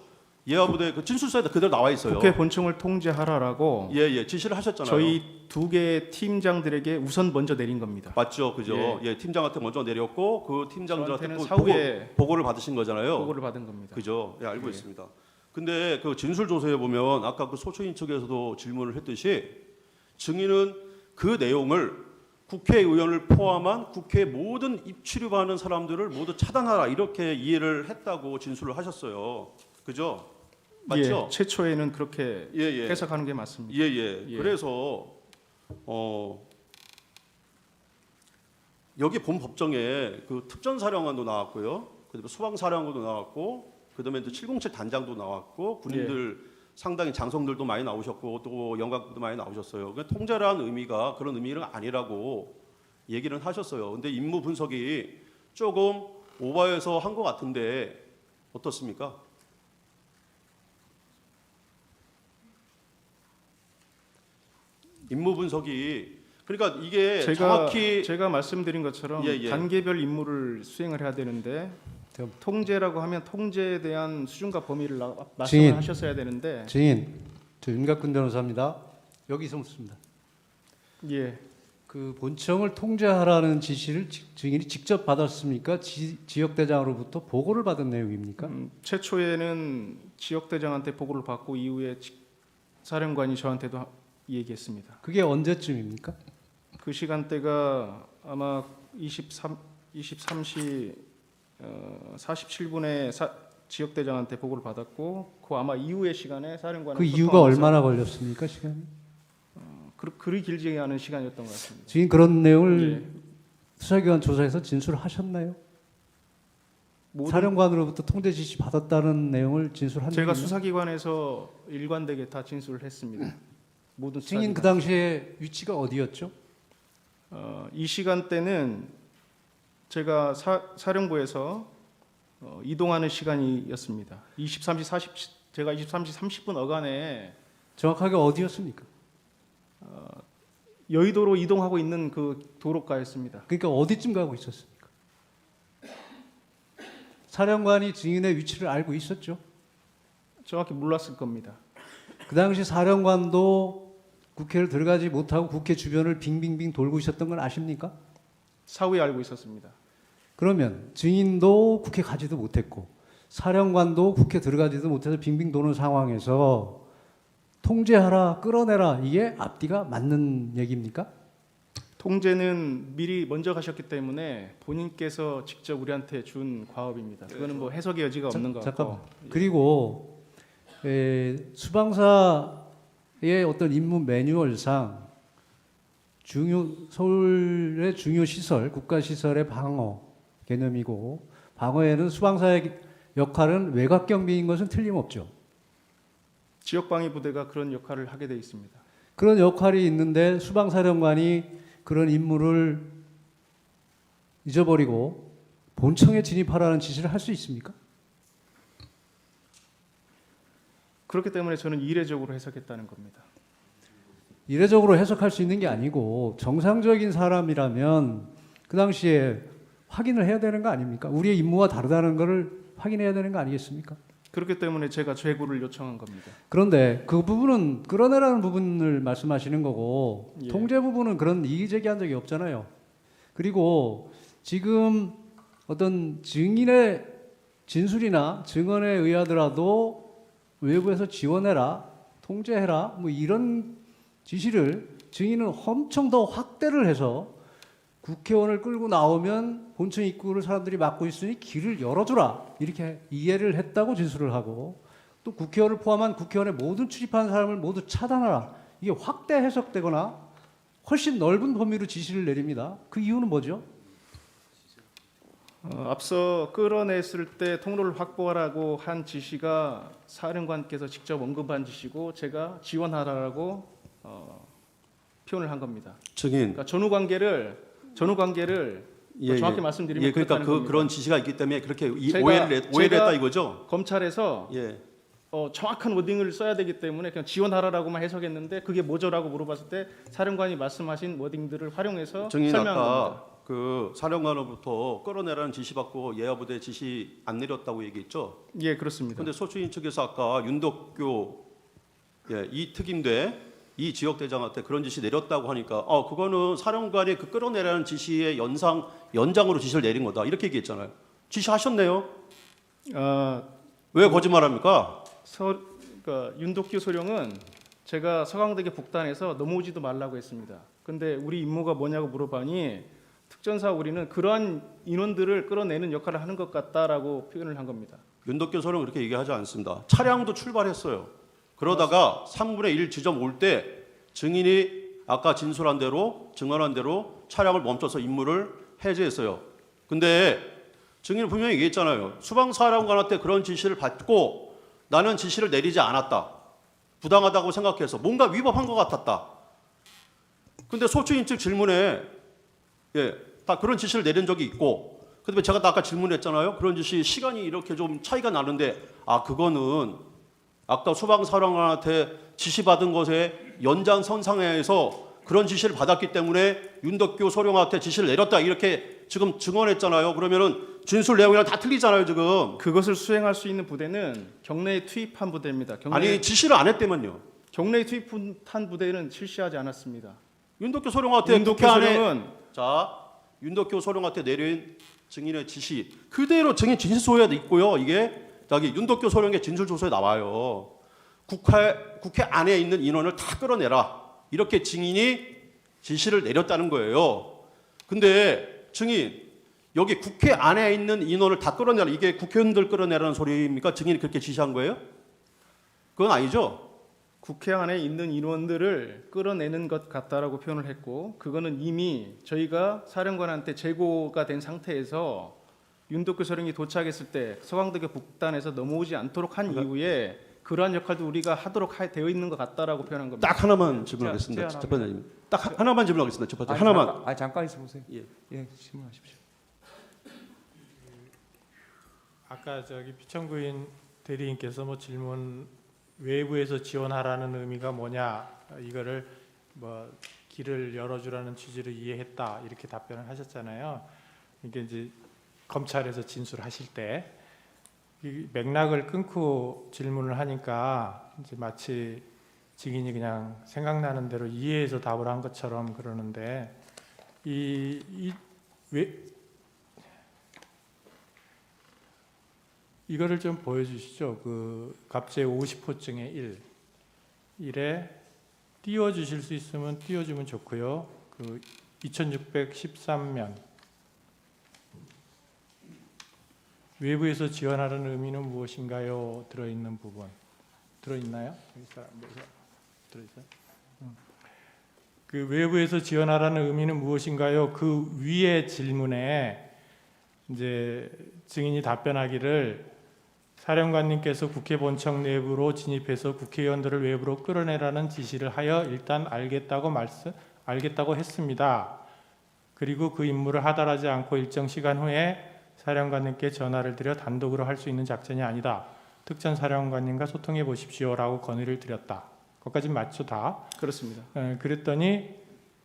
Speaker 4: 예하부대 진술서에다 그대로 나와 있어요.
Speaker 1: 국회 본청을 통제하라라고
Speaker 4: 예, 지시를 하셨잖아요.
Speaker 1: 저희 두 개의 팀장들에게 우선 먼저 내린 겁니다.
Speaker 4: 맞죠, 그죠? 예, 팀장한테 먼저 내렸고 그 팀장들한테
Speaker 1: 저한테는
Speaker 4: 또
Speaker 1: 사후에
Speaker 4: 보고를 받으신 거잖아요.
Speaker 1: 보고를 받은 겁니다.
Speaker 4: 그죠? 예, 알고
Speaker 1: 예.
Speaker 4: 있습니다. 근데 진술 조서에 보면 아까 소초인 측에서도 질문을 했듯이 증인은 그 내용을 국회의원을 포함한 국회 모든 입출입하는 사람들을 모두 차단하라 이렇게 이해를 했다고 진술을 하셨어요. 그죠? 맞죠?
Speaker 1: 예, 최초에는 그렇게
Speaker 4: 예, 예.
Speaker 1: 해석하는 게 맞습니다.
Speaker 4: 예, 예.
Speaker 1: 예.
Speaker 4: 그래서 여기 본 법정에 그 특전사령관도 나왔고요. 그다음에 수방사령관도 나왔고, 그다음에 또 707 단장도 나왔고, 군인들 상당히 장성들도 많이 나오셨고, 또 영광도 많이 나오셨어요. 그러니까 통제라는 의미가 그런 의미는 아니라고 얘기를 하셨어요. 근데 임무 분석이 조금 오버해서 한 것 같은데 어떻습니까? 임무 분석이 그러니까 이게 정확히
Speaker 1: 제가 말씀드린 것처럼
Speaker 4: 예, 예.
Speaker 1: 단계별 임무를 수행을 해야 되는데 통제라고 하면 통제에 대한 수준과 범위를
Speaker 6: 증인.
Speaker 1: 말씀을 하셨어야 되는데
Speaker 6: 증인, 저 윤갑근 변호사입니다. 여기서 묻습니다.
Speaker 1: 예,
Speaker 6: 그 본청을 통제하라는 지시를 증인이 직접 받았습니까? 지역대장으로부터 보고를 받은 내용입니까?
Speaker 1: 최초에는 지역대장한테 보고를 받고 이후에 사령관이 저한테도 얘기했습니다.
Speaker 6: 그게 언제쯤입니까?
Speaker 1: 그 시간대가 아마 23시 47분에 지역대장한테 보고를 받았고 그 아마 이후의 시간에 사령관은
Speaker 6: 그 이유가 얼마나 걸렸습니까? 시간이?
Speaker 1: 그리 길지 않은 시간이었던 것 같습니다.
Speaker 6: 증인 그런 내용을
Speaker 1: 예.
Speaker 6: 수사기관 조사에서 진술하셨나요? 사령관으로부터 통제 지시 받았다는 내용을 진술한
Speaker 1: 제가
Speaker 6: 적이 있나요?
Speaker 1: 수사기관에서 일관되게 다 진술을 했습니다. 모든
Speaker 6: 증인 그
Speaker 1: 수사기관.
Speaker 6: 당시에 위치가 어디였죠?
Speaker 1: 이 시간대는 제가 사령부에서 이동하는 시간이었습니다. 23시 제가 23시 30분 어간에
Speaker 6: 정확하게 어디였습니까?
Speaker 1: 여의도로 이동하고 있는 그 도로가였습니다.
Speaker 6: 그러니까 어디쯤 가고 있었습니까? 사령관이 증인의 위치를 알고 있었죠.
Speaker 1: 정확히 몰랐을 겁니다.
Speaker 6: 그 당시 사령관도 국회를 들어가지 못하고 국회 주변을 빙빙빙 돌고 있었던 건 아십니까?
Speaker 1: 사후에 알고 있었습니다.
Speaker 6: 그러면 증인도 국회 가지도 못했고 사령관도 국회 들어가지도 못해서 빙빙 도는 상황에서 통제하라, 끌어내라 이게 앞뒤가 맞는 얘기입니까?
Speaker 1: 통제는 미리 먼저 가셨기 때문에 본인께서 직접 우리한테 준 과업입니다. 그거는 뭐 해석의 여지가 없는 것 같고.
Speaker 6: 잠깐만. 그리고 수방사의 어떤 임무 매뉴얼상 서울의 중요 시설, 국가 시설의 방어 개념이고 방어에는 수방사의 역할은 외곽 경비인 것은 틀림없죠.
Speaker 1: 지역방위 부대가 그런 역할을 하게 돼 있습니다.
Speaker 6: 그런 역할이 있는데 수방사령관이 그런 임무를 잊어버리고 본청에 진입하라는 지시를 할 수 있습니까?
Speaker 1: 그렇기 때문에 저는 이례적으로 해석했다는 겁니다.
Speaker 6: 이례적으로 해석할 수 있는 게 아니고 정상적인 사람이라면 그 당시에 확인을 해야 되는 거 아닙니까? 우리의 임무와 다르다는 것을 확인해야 되는 거 아니겠습니까?
Speaker 1: 그렇기 때문에 제가 재구를 요청한 겁니다.
Speaker 6: 그런데 그 부분은 끌어내라는 부분을 말씀하시는 거고
Speaker 1: 예.
Speaker 6: 통제 부분은 그런 이의 제기한 적이 없잖아요. 그리고 지금 어떤 증인의 진술이나 증언에 의하더라도 외부에서 지원해라, 통제해라 뭐 이런 지시를 증인은 엄청 더 확대를 해서 국회의원을 끌고 나오면 본청 입구를 사람들이 막고 있으니 길을 열어주라 이렇게 이해를 했다고 진술을 하고 또 국회의원을 포함한 국회의원의 모든 출입하는 사람을 모두 차단하라 이게 확대 해석되거나 훨씬 넓은 범위로 지시를 내립니다. 그 이유는 뭐죠?
Speaker 1: 앞서 끌어냈을 때 통로를 확보하라고 한 지시가 사령관께서 직접 언급한 지시고 제가 지원하라고 표현을 한 겁니다.
Speaker 4: 증인
Speaker 1: 그러니까 전후 관계를 정확히 말씀드리면
Speaker 4: 그러니까
Speaker 1: 그렇다는 겁니다.
Speaker 4: 그런 지시가 있기 때문에 그렇게
Speaker 1: 제가-
Speaker 4: 오해를 했다 이거죠.
Speaker 1: 검찰에서
Speaker 4: 예.
Speaker 1: 정확한 워딩을 써야 되기 때문에 그냥 지원하라고만 해석했는데 그게 뭐죠라고 물어봤을 때 사령관이 말씀하신 워딩들을 활용해서
Speaker 4: 증인
Speaker 1: 설명한 겁니다.
Speaker 4: 아까 그 사령관으로부터 끌어내라는 지시 받고 예하부대 지시 안 내렸다고 얘기했죠.
Speaker 1: 예, 그렇습니다.
Speaker 4: 그런데 소추인 측에서 아까 윤덕교 이 특임대 이 지역 대장한테 그런 지시 내렸다고 하니까 그거는 사령관이 그 끌어내라는 지시의 연장으로 지시를 내린 거다 이렇게 얘기했잖아요. 지시하셨네요. 왜 거짓말합니까?
Speaker 1: 그러니까 윤덕규 소령은 제가 서강대교 북단에서 넘어오지도 말라고 했습니다. 근데 우리 임무가 뭐냐고 물어봐니 특전사 우리는 그러한 인원들을 끌어내는 역할을 하는 것 같다라고 표현을 한 겁니다.
Speaker 4: 윤덕교 소령 그렇게 얘기하지 않습니다. 차량도 출발했어요. 그러다가 3분의 1 지점 올 때 증인이 아까 진술한 대로 증언한 대로 차량을 멈춰서 임무를 해제했어요. 근데 증인은 분명히 얘기했잖아요. 수방사령관한테 그런 지시를 받고 나는 지시를 내리지 않았다. 부당하다고 생각해서 뭔가 위법한 것 같았다. 근데 소추인 측 질문에 다 그런 지시를 내린 적이 있고 그다음에 제가 아까 질문했잖아요. 그런 지시 시간이 이렇게 좀 차이가 나는데 그거는 아까 수방사령관한테 지시받은 것의 연장선상에서 그런 지시를 받았기 때문에 윤덕교 소령한테 지시를 내렸다 이렇게 지금 증언했잖아요. 그러면은 진술 내용이랑 다 틀리잖아요 지금.
Speaker 1: 그것을 수행할 수 있는 부대는 경내에 투입한 부대입니다.
Speaker 4: 아니 지시를 안 했다면요.
Speaker 1: 경내에 투입한 부대는 실시하지 않았습니다.
Speaker 4: 윤덕교 소령한테
Speaker 1: 윤덕교
Speaker 4: 국회 안에
Speaker 1: 소령은
Speaker 4: 윤덕교 소령한테 내린 증인의 지시 그대로 증인 진술서에 있고요. 이게 저기 윤덕교 소령의 진술조서에 나와요. 국회 안에 있는 인원을 다 끌어내라 이렇게 증인이 지시를 내렸다는 거예요. 근데 증인 여기 국회 안에 있는 인원을 다 끌어내라 이게 국회의원들 끌어내라는 소리입니까? 증인이 그렇게 지시한 거예요? 그건 아니죠.
Speaker 1: 국회 안에 있는 인원들을 끌어내는 것 같다라고 표현을 했고 그거는 이미 저희가 사령관한테 재고가 된 상태에서 윤덕교 소령이 도착했을 때 서강대교 북단에서 넘어오지 않도록 한 이후에 그러한 역할도 우리가 하도록 되어 있는 것 같다라고 표현한 겁니다.
Speaker 4: 딱 하나만 질문하겠습니다.
Speaker 2: 제안합니다.
Speaker 4: 재판장님. 딱 하나만 질문하겠습니다. 재판장님. 하나만.
Speaker 3: 잠깐 있어 보세요.
Speaker 4: 예.
Speaker 3: 예, 질문하십시오.
Speaker 2: 아까 저기 피청구인 대리인께서 뭐 질문 외부에서 지원하라는 의미가 뭐냐 이거를 뭐 길을 열어주라는 취지로 이해했다 이렇게 답변을 하셨잖아요. 이게 이제 검찰에서 진술하실 때 이 맥락을 끊고 질문을 하니까 이제 마치 증인이 그냥 생각나는 대로 이해해서 답을 한 것처럼 그러는데 이거를 좀 보여주시죠. 그 갑제 50호증의 1에 띄워주실 수 있으면 띄워주면 좋고요. 그 2613면 외부에서 지원하라는 의미는 무엇인가요? 들어있는 부분 들어있나요? 들어있어요? 그 외부에서 지원하라는 의미는 무엇인가요? 그 위의 질문에 이제 증인이 답변하기를 사령관님께서 국회 본청 내부로 진입해서 국회의원들을 외부로 끌어내라는 지시를 하여 일단 알겠다고 했습니다. 그리고 그 임무를 하달하지 않고 일정 시간 후에 사령관님께 전화를 드려 단독으로 할 수 있는 작전이 아니다. 특전 사령관님과 소통해 보십시오라고 건의를 드렸다. 거기까지 맞죠 다?
Speaker 1: 그렇습니다.
Speaker 2: 그랬더니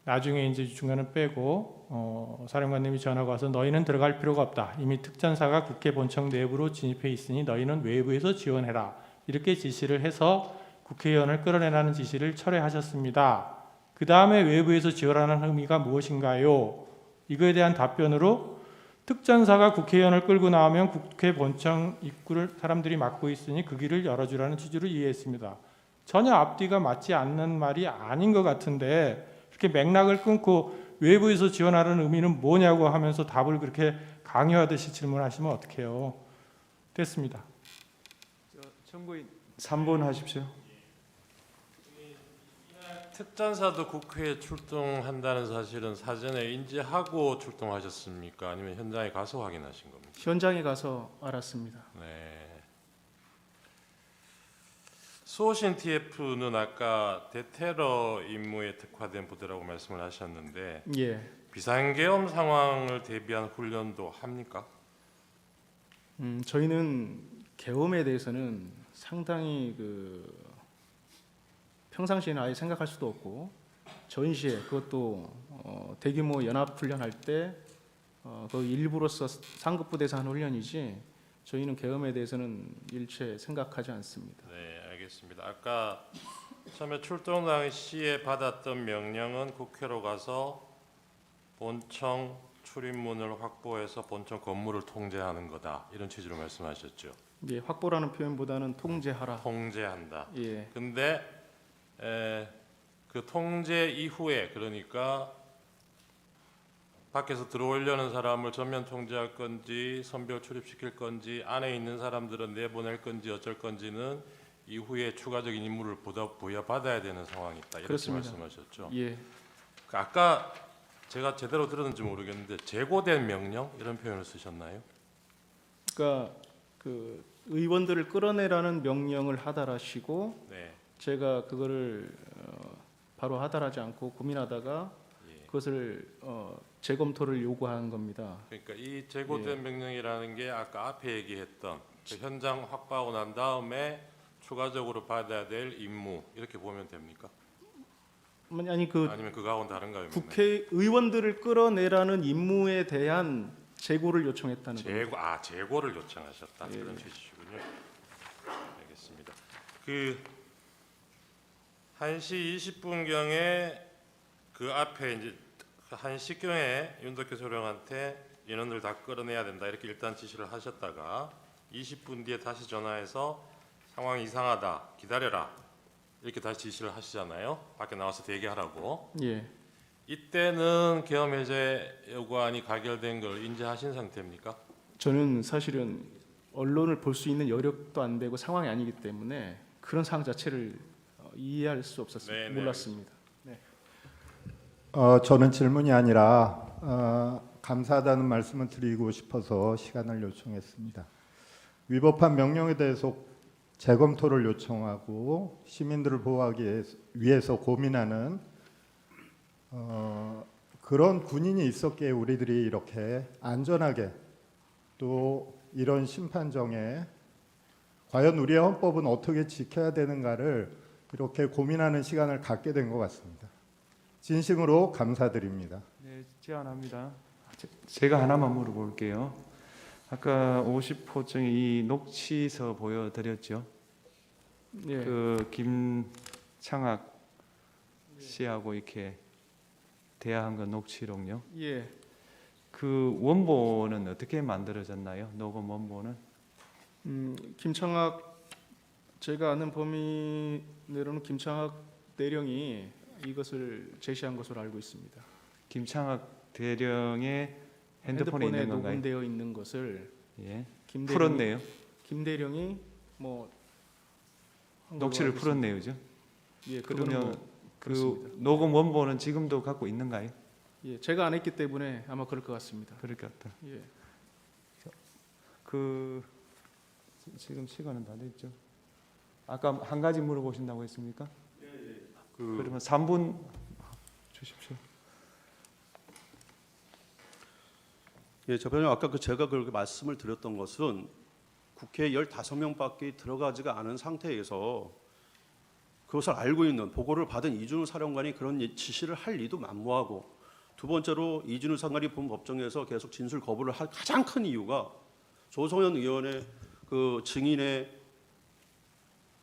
Speaker 2: 나중에 이제 중간은 빼고 사령관님이 전화가 와서 너희는 들어갈 필요가 없다. 이미 특전사가 국회 본청 내부로 진입해 있으니 너희는 외부에서 지원해라. 이렇게 지시를 해서 국회의원을 끌어내라는 지시를 철회하셨습니다. 그 다음에 외부에서 지원하는 의미가 무엇인가요? 이거에 대한 답변으로 특전사가 국회의원을 끌고 나오면 국회 본청 입구를 사람들이 막고 있으니 그 길을 열어주라는 취지로 이해했습니다. 전혀 앞뒤가 맞지 않는 말이 아닌 것 같은데 이렇게 맥락을 끊고 외부에서 지원하라는 의미는 뭐냐고 하면서 답을 그렇게 강요하듯이 질문하시면 어떡해요. 됐습니다.
Speaker 3: 청구인 3번 하십시오.
Speaker 7: 특전사도 국회에 출동한다는 사실은 사전에 인지하고 출동하셨습니까? 아니면 현장에 가서 확인하신 겁니까?
Speaker 1: 현장에 가서 알았습니다.
Speaker 7: 네. 수호신 TF는 아까 대테러 임무에 특화된 부대라고 말씀을 하셨는데
Speaker 1: 예.
Speaker 7: 비상계엄 상황을 대비한 훈련도 합니까?
Speaker 1: 저희는 계엄에 대해서는 상당히 평상시에는 아예 생각할 수도 없고 전시에 그것도 대규모 연합훈련할 때 그 일부로서 상급부대에서 하는 훈련이지 저희는 계엄에 대해서는 일체 생각하지 않습니다.
Speaker 7: 네, 알겠습니다. 아까 처음에 출동 당시에 받았던 명령은 국회로 가서 본청 출입문을 확보해서 본청 건물을 통제하는 거다 이런 취지로 말씀하셨죠.
Speaker 1: 예, 확보라는 표현보다는 통제하라.
Speaker 7: 통제한다.
Speaker 1: 예.
Speaker 7: 근데 그 통제 이후에 그러니까 밖에서 들어오려는 사람을 전면 통제할 건지 선별 출입시킬 건지 안에 있는 사람들은 내보낼 건지 어쩔 건지는 이후에 추가적인 임무를 부여받아야 되는 상황이 있다 이렇게
Speaker 1: 그렇습니다.
Speaker 7: 말씀하셨죠.
Speaker 1: 예,
Speaker 7: 그 아까 제가 제대로 들었는지 모르겠는데 재고된 명령 이런 표현을 쓰셨나요?
Speaker 1: 그러니까 그 의원들을 끌어내라는 명령을 하달하시고
Speaker 7: 네.
Speaker 1: 제가 그거를 바로 하달하지 않고 고민하다가
Speaker 7: 예.
Speaker 1: 그것을 재검토를 요구한 겁니다.
Speaker 7: 그러니까 이 재고된 명령이라는 게 아까 앞에 얘기했던 그 현장 확보하고 난 다음에 추가적으로 받아야 될 임무 이렇게 보면 됩니까?
Speaker 1: 아니 그
Speaker 7: 아니면 그거하고는 다른가요?
Speaker 1: 국회의원들을 끌어내라는 임무에 대한 재고를 요청했다는 겁니다.
Speaker 7: 재고를 요청하셨다
Speaker 1: 예.
Speaker 7: 그런 취지시군요. 알겠습니다. 그 1시 20분경에 그 앞에 이제 1시경에 윤덕현 소령한테 인원들 다 끌어내야 된다 이렇게 일단 지시를 하셨다가 20분 뒤에 다시 전화해서 상황이 이상하다 기다려라 이렇게 다시 지시를 하시잖아요. 밖에 나와서 대기하라고.
Speaker 1: 예,
Speaker 7: 이때는 계엄 해제 요구안이 가결된 걸 인지하신 상태입니까?
Speaker 1: 저는 사실은 언론을 볼 수 있는 여력도 안 되고 상황이 아니기 때문에 그런 상황 자체를 이해할 수 없었습니다.
Speaker 7: 네, 네,
Speaker 1: 몰랐습니다.
Speaker 8: 저는 질문이 아니라 감사하다는 말씀을 드리고 싶어서 시간을 요청했습니다. 위법한 명령에 대해서 재검토를 요청하고 시민들을 보호하기 위해서 고민하는 그런 군인이 있었기에 우리들이 이렇게 안전하게 또 이런 심판정에 과연 우리의 헌법은 어떻게 지켜야 되는가를 이렇게 고민하는 시간을 갖게 된 것 같습니다. 진심으로 감사드립니다.
Speaker 3: 네, 제안합니다. 제가 하나만 물어볼게요. 아까 50호증 이 녹취서 보여드렸죠.
Speaker 1: 예,
Speaker 3: 그 김창학 씨하고 이렇게 대화한 건 녹취록요.
Speaker 1: 예,
Speaker 3: 그 원본은 어떻게 만들어졌나요? 녹음 원본은?
Speaker 1: 김창학 제가 아는 범위 내로는 김창학 대령이 이것을 제시한 것으로 알고 있습니다.
Speaker 3: 김창학 대령의 핸드폰에 있는 건가요?
Speaker 1: 녹음되어 있는 것을
Speaker 3: 예.
Speaker 1: 김
Speaker 3: 풀었네요.
Speaker 1: 대령이 뭐 한 걸로
Speaker 3: 녹취를
Speaker 1: 알고 있습니다.
Speaker 3: 풀었네요, 그죠?
Speaker 1: 예, 그거는
Speaker 3: 그러면
Speaker 1: 뭐
Speaker 3: 그
Speaker 1: 그렇습니다.
Speaker 3: 녹음 원본은 지금도 갖고 있는가요?
Speaker 1: 예, 제가 안 했기 때문에 아마 그럴 것 같습니다.
Speaker 3: 그럴 것 같다.
Speaker 1: 예,
Speaker 3: 그 지금 시간은 다 됐죠. 아까 한 가지 물어보신다고 했습니까? 그러면 3분 주십시오.
Speaker 4: 예, 저번에 아까 제가 그렇게 말씀을 드렸던 것은 국회 15명밖에 들어가지가 않은 상태에서 그것을 알고 있는 보고를 받은 이준우 사령관이 그런 지시를 할 리도 만무하고, 두 번째로 이준우 사령관이 본 법정에서 계속 진술 거부를 할 가장 큰 이유가 조성현 의원의 그 증인의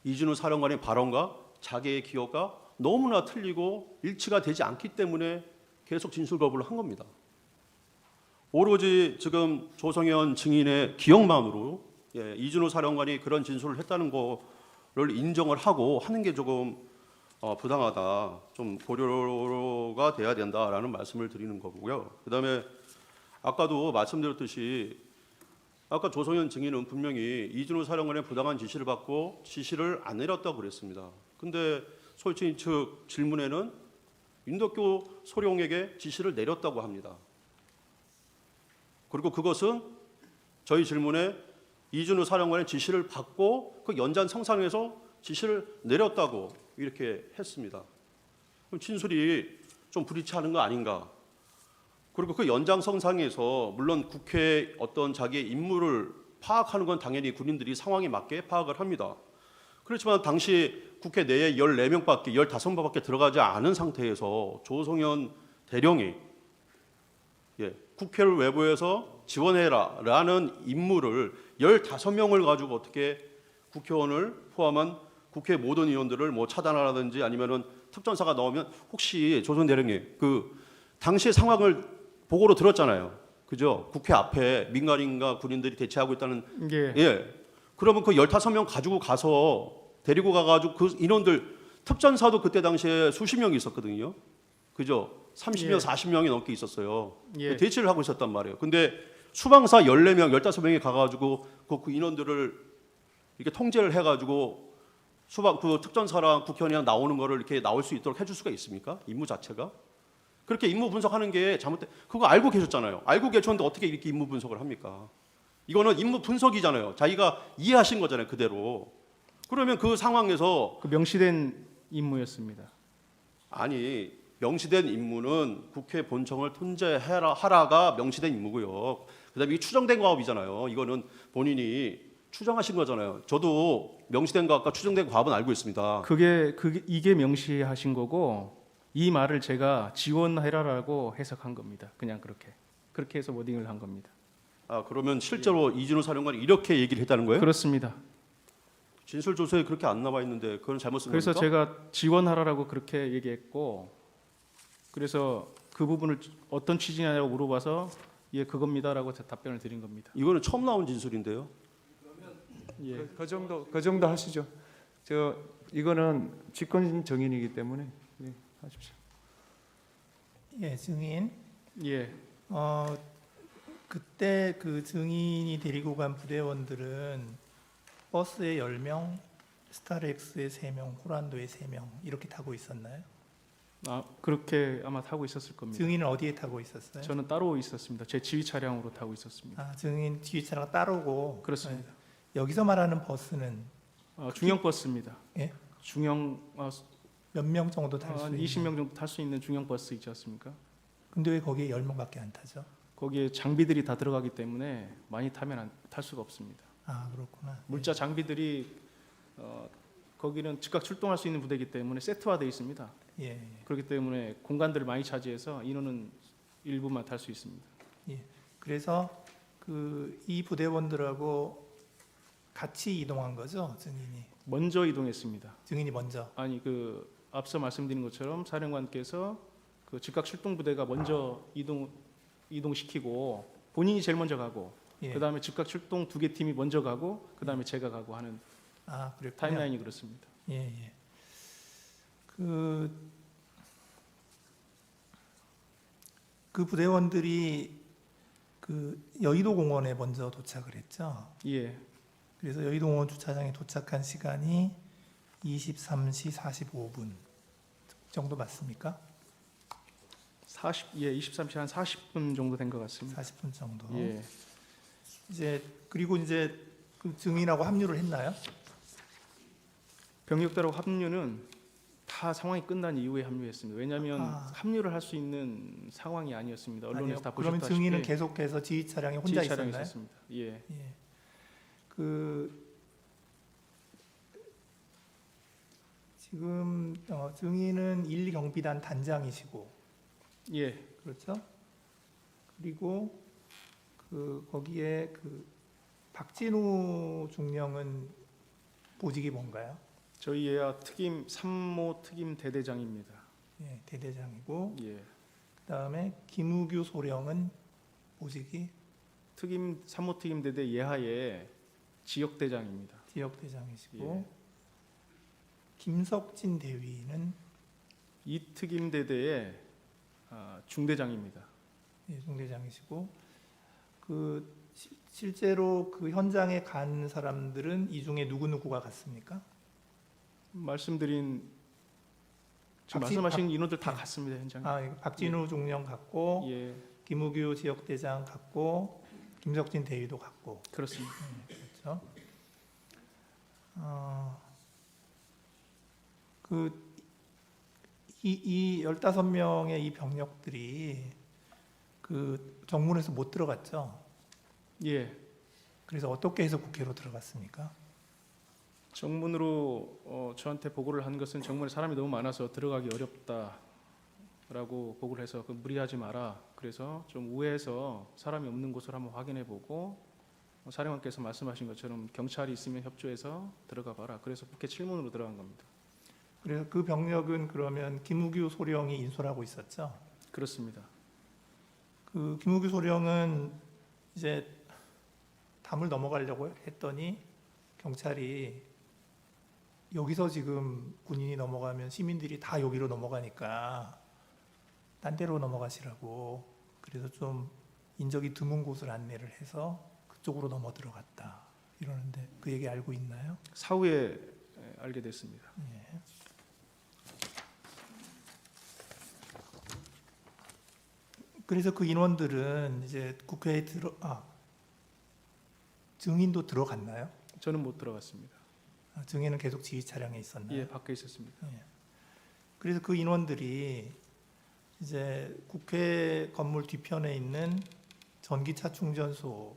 Speaker 4: 이준우 사령관의 발언과 자기의 기억과 너무나 틀리고 일치가 되지 않기 때문에 계속 진술 거부를 한 겁니다. 오로지 지금 조성현 증인의 기억만으로 이준우 사령관이 그런 진술을 했다는 거를 인정을 하고 하는 게 조금 부당하다, 좀 고려가 돼야 된다라는 말씀을 드리는 거고요. 그다음에 아까도 말씀드렸듯이 아까 조성현 증인은 분명히 이준우 사령관의 부당한 지시를 받고 지시를 안 내렸다고 그랬습니다. 근데 소유주인 측 질문에는 윤덕교 소령에게 지시를 내렸다고 합니다. 그리고 그것은 저희 질문에 이준우 사령관의 지시를 받고 그 연장성상에서 지시를 내렸다고 이렇게 했습니다. 그럼 진술이 좀 불일치하는 거 아닌가? 그리고 그 연장성상에서 물론 국회의 어떤 자기의 임무를 파악하는 건 당연히 군인들이 상황에 맞게 파악을 합니다. 그렇지만 당시 국회 내에 14명밖에 15명밖에 들어가지 않은 상태에서 조성현 대령이 국회를 외부에서 지원해라라는 임무를 15명을 가지고 어떻게 국회의원을 포함한 국회 모든 의원들을 뭐 차단하라든지 아니면은 특전사가 나오면, 혹시 조성현 대령님 그 당시 상황을 보고로 들었잖아요, 그죠? 국회 앞에 민간인과 군인들이 대치하고 있다는.
Speaker 1: 예,
Speaker 4: 예. 그러면 그 15명 가지고 가서 데리고 가가지고 그 인원들 특전사도 그때 당시에 수십 명이 있었거든요. 그죠? 30명,
Speaker 1: 예.
Speaker 4: 40명이 넘게 있었어요.
Speaker 1: 예.
Speaker 4: 대치를 하고 있었단 말이에요. 근데 수방사 14명, 15명이 가가지고 그 인원들을 이렇게 통제를 해가지고 그 특전사랑 국현이랑 나오는 거를 이렇게 나올 수 있도록 해줄 수가 있습니까? 임무 자체가? 그렇게 임무 분석하는 게 잘못돼. 그거 알고 계셨잖아요. 알고 계셨는데 어떻게 이렇게 임무 분석을 합니까? 이거는 임무 분석이잖아요. 자기가 이해하신 거잖아요, 그대로. 그러면 그 상황에서
Speaker 1: 그 명시된 임무였습니다.
Speaker 4: 아니 명시된 임무는 국회 본청을 하라가 명시된 임무고요. 그다음에 이게 추정된 과업이잖아요. 이거는 본인이 추정하신 거잖아요. 저도 명시된 과업과 추정된 과업은 알고 있습니다.
Speaker 1: 이게 명시하신 거고 이 말을 제가 지원해라라고 해석한 겁니다. 그냥 그렇게 해서 워딩을 한 겁니다.
Speaker 4: 아 그러면 실제로 이진우 사령관이 이렇게 얘기를 했다는 거예요?
Speaker 1: 그렇습니다.
Speaker 4: 진술 조서에 그렇게 안 나와 있는데 그건 잘못 쓴
Speaker 1: 그래서
Speaker 4: 겁니까?
Speaker 1: 제가 지원하라라고 그렇게 얘기했고 그래서 그 부분을 어떤 취지냐고 물어봐서 예 그겁니다라고 답변을 드린 겁니다.
Speaker 4: 이거는 처음 나온 진술인데요.
Speaker 1: 예.
Speaker 3: 그 정도 하시죠. 이거는 직권 정인이기 때문에 예, 하십시오.
Speaker 9: 예, 증인.
Speaker 1: 예.
Speaker 9: 그때 그 증인이 데리고 간 부대원들은 버스에 10명, 스타렉스에 3명, 호란도에 3명 이렇게 타고 있었나요?
Speaker 1: 아 그렇게 아마 타고 있었을 겁니다.
Speaker 9: 증인은 어디에 타고 있었어요?
Speaker 1: 저는 따로 있었습니다. 제 지휘 차량으로 타고 있었습니다.
Speaker 9: 아, 증인 뒤에 차량 따로고.
Speaker 1: 그렇습니다.
Speaker 9: 여기서 말하는 버스는
Speaker 1: 중형 버스입니다.
Speaker 9: 예?
Speaker 1: 중형
Speaker 9: 몇 명 정도 탈 수
Speaker 1: 한
Speaker 9: 있는?
Speaker 1: 20명 정도 탈 수 있는 중형 버스 있지 않습니까?
Speaker 9: 근데 왜 거기에 10명밖에 안 타죠?
Speaker 1: 거기에 장비들이 다 들어가기 때문에 많이 타면 탈 수가 없습니다.
Speaker 9: 아, 그렇구나.
Speaker 1: 물자 장비들이 거기는 즉각 출동할 수 있는 부대이기 때문에 세트화되어 있습니다.
Speaker 9: 예, 예.
Speaker 1: 그렇기 때문에 공간들을 많이 차지해서 인원은 일부만 탈 수 있습니다.
Speaker 9: 그래서 이 부대원들하고 같이 이동한 거죠, 증인이.
Speaker 1: 먼저 이동했습니다.
Speaker 9: 증인이 먼저.
Speaker 1: 아니 앞서 말씀드린 것처럼 사령관께서 그 즉각 출동 부대가 먼저 이동시키고 본인이 제일 먼저 가고
Speaker 9: 예.
Speaker 1: 그다음에 즉각 출동 2개 팀이 먼저 가고 그다음에 제가 가고 하는
Speaker 9: 아, 그랬군요.
Speaker 1: 타임라인이 그렇습니다.
Speaker 9: 예, 예. 그 부대원들이 여의도 공원에 먼저 도착을 했죠.
Speaker 1: 예.
Speaker 9: 그래서 여의도 공원 주차장에 도착한 시간이 23시 45분 정도 맞습니까?
Speaker 1: 23시 한 40분 정도 된 것 같습니다.
Speaker 9: 40분 정도.
Speaker 1: 예.
Speaker 9: 그리고 그 증인하고 합류를 했나요?
Speaker 1: 병력들하고 합류는 다 상황이 끝난 이후에 합류했습니다. 왜냐하면
Speaker 9: 아.
Speaker 1: 합류를 할 수 있는 상황이 아니었습니다. 언론에서
Speaker 9: 아니요.
Speaker 1: 다
Speaker 9: 그러면
Speaker 1: 보셨다시피
Speaker 9: 증인은 계속해서 지휘 차량에 혼자
Speaker 1: 지휘 차량에
Speaker 9: 있었나요?
Speaker 1: 있었습니다. 예.
Speaker 9: 예. 지금 증인은 1경비단 단장이시고,
Speaker 1: 예.
Speaker 9: 그렇죠? 그리고 거기에 박진우 중령은 보직이 뭔가요?
Speaker 1: 저희 예하 삼모 특임 대대장입니다.
Speaker 9: 예, 대대장이고,
Speaker 1: 예.
Speaker 9: 그다음에 김우규 소령은 보직이
Speaker 1: 삼모 특임 대대 예하의 지역 대장입니다.
Speaker 9: 지역 대장이시고,
Speaker 1: 예.
Speaker 9: 김석진 대위는
Speaker 1: 이 특임 대대의 중대장입니다.
Speaker 9: 예, 중대장이시고, 실제로 그 현장에 간 사람들은 이 중에 누구누구가 갔습니까?
Speaker 1: 말씀드린 지금
Speaker 9: 박진-
Speaker 1: 말씀하신 인원들 다
Speaker 9: 예.
Speaker 1: 갔습니다 현장에.
Speaker 9: 박진우 중령 갔고,
Speaker 1: 예,
Speaker 9: 김우규 지역대장 갔고, 김석진 대위도 갔고,
Speaker 1: 그렇습니다.
Speaker 9: 그렇죠? 이 15명의 이 병력들이 정문에서 못 들어갔죠.
Speaker 1: 예,
Speaker 9: 그래서 어떻게 해서 국회로 들어갔습니까?
Speaker 1: 정문으로 저한테 보고를 한 것은 정문에 사람이 너무 많아서 들어가기 어렵다라고 보고를 해서 무리하지 마라. 그래서 좀 우회해서 사람이 없는 곳을 한번 확인해보고 사령관께서 말씀하신 것처럼 경찰이 있으면 협조해서 들어가 봐라. 그래서 국회 칠문으로 들어간 겁니다.
Speaker 9: 그래서 그 병력은 그러면 김우규 소령이 인솔하고 있었죠.
Speaker 1: 그렇습니다.
Speaker 9: 김우규 소령은 이제 담을 넘어가려고 했더니 경찰이 여기서 지금 군인이 넘어가면 시민들이 다 여기로 넘어가니까 딴 데로 넘어가시라고 그래서 좀 인적이 드문 곳을 안내를 해서 그쪽으로 넘어 들어갔다 이러는데 그 얘기 알고 있나요?
Speaker 1: 사후에 알게 됐습니다.
Speaker 9: 예. 그래서 그 인원들은 이제 국회에 증인도 들어갔나요?
Speaker 1: 저는 못 들어갔습니다.
Speaker 9: 증인은 계속 지휘 차량에 있었나요?
Speaker 1: 예, 밖에 있었습니다.
Speaker 9: 그래서 그 인원들이 이제 국회 건물 뒤편에 있는 전기차 충전소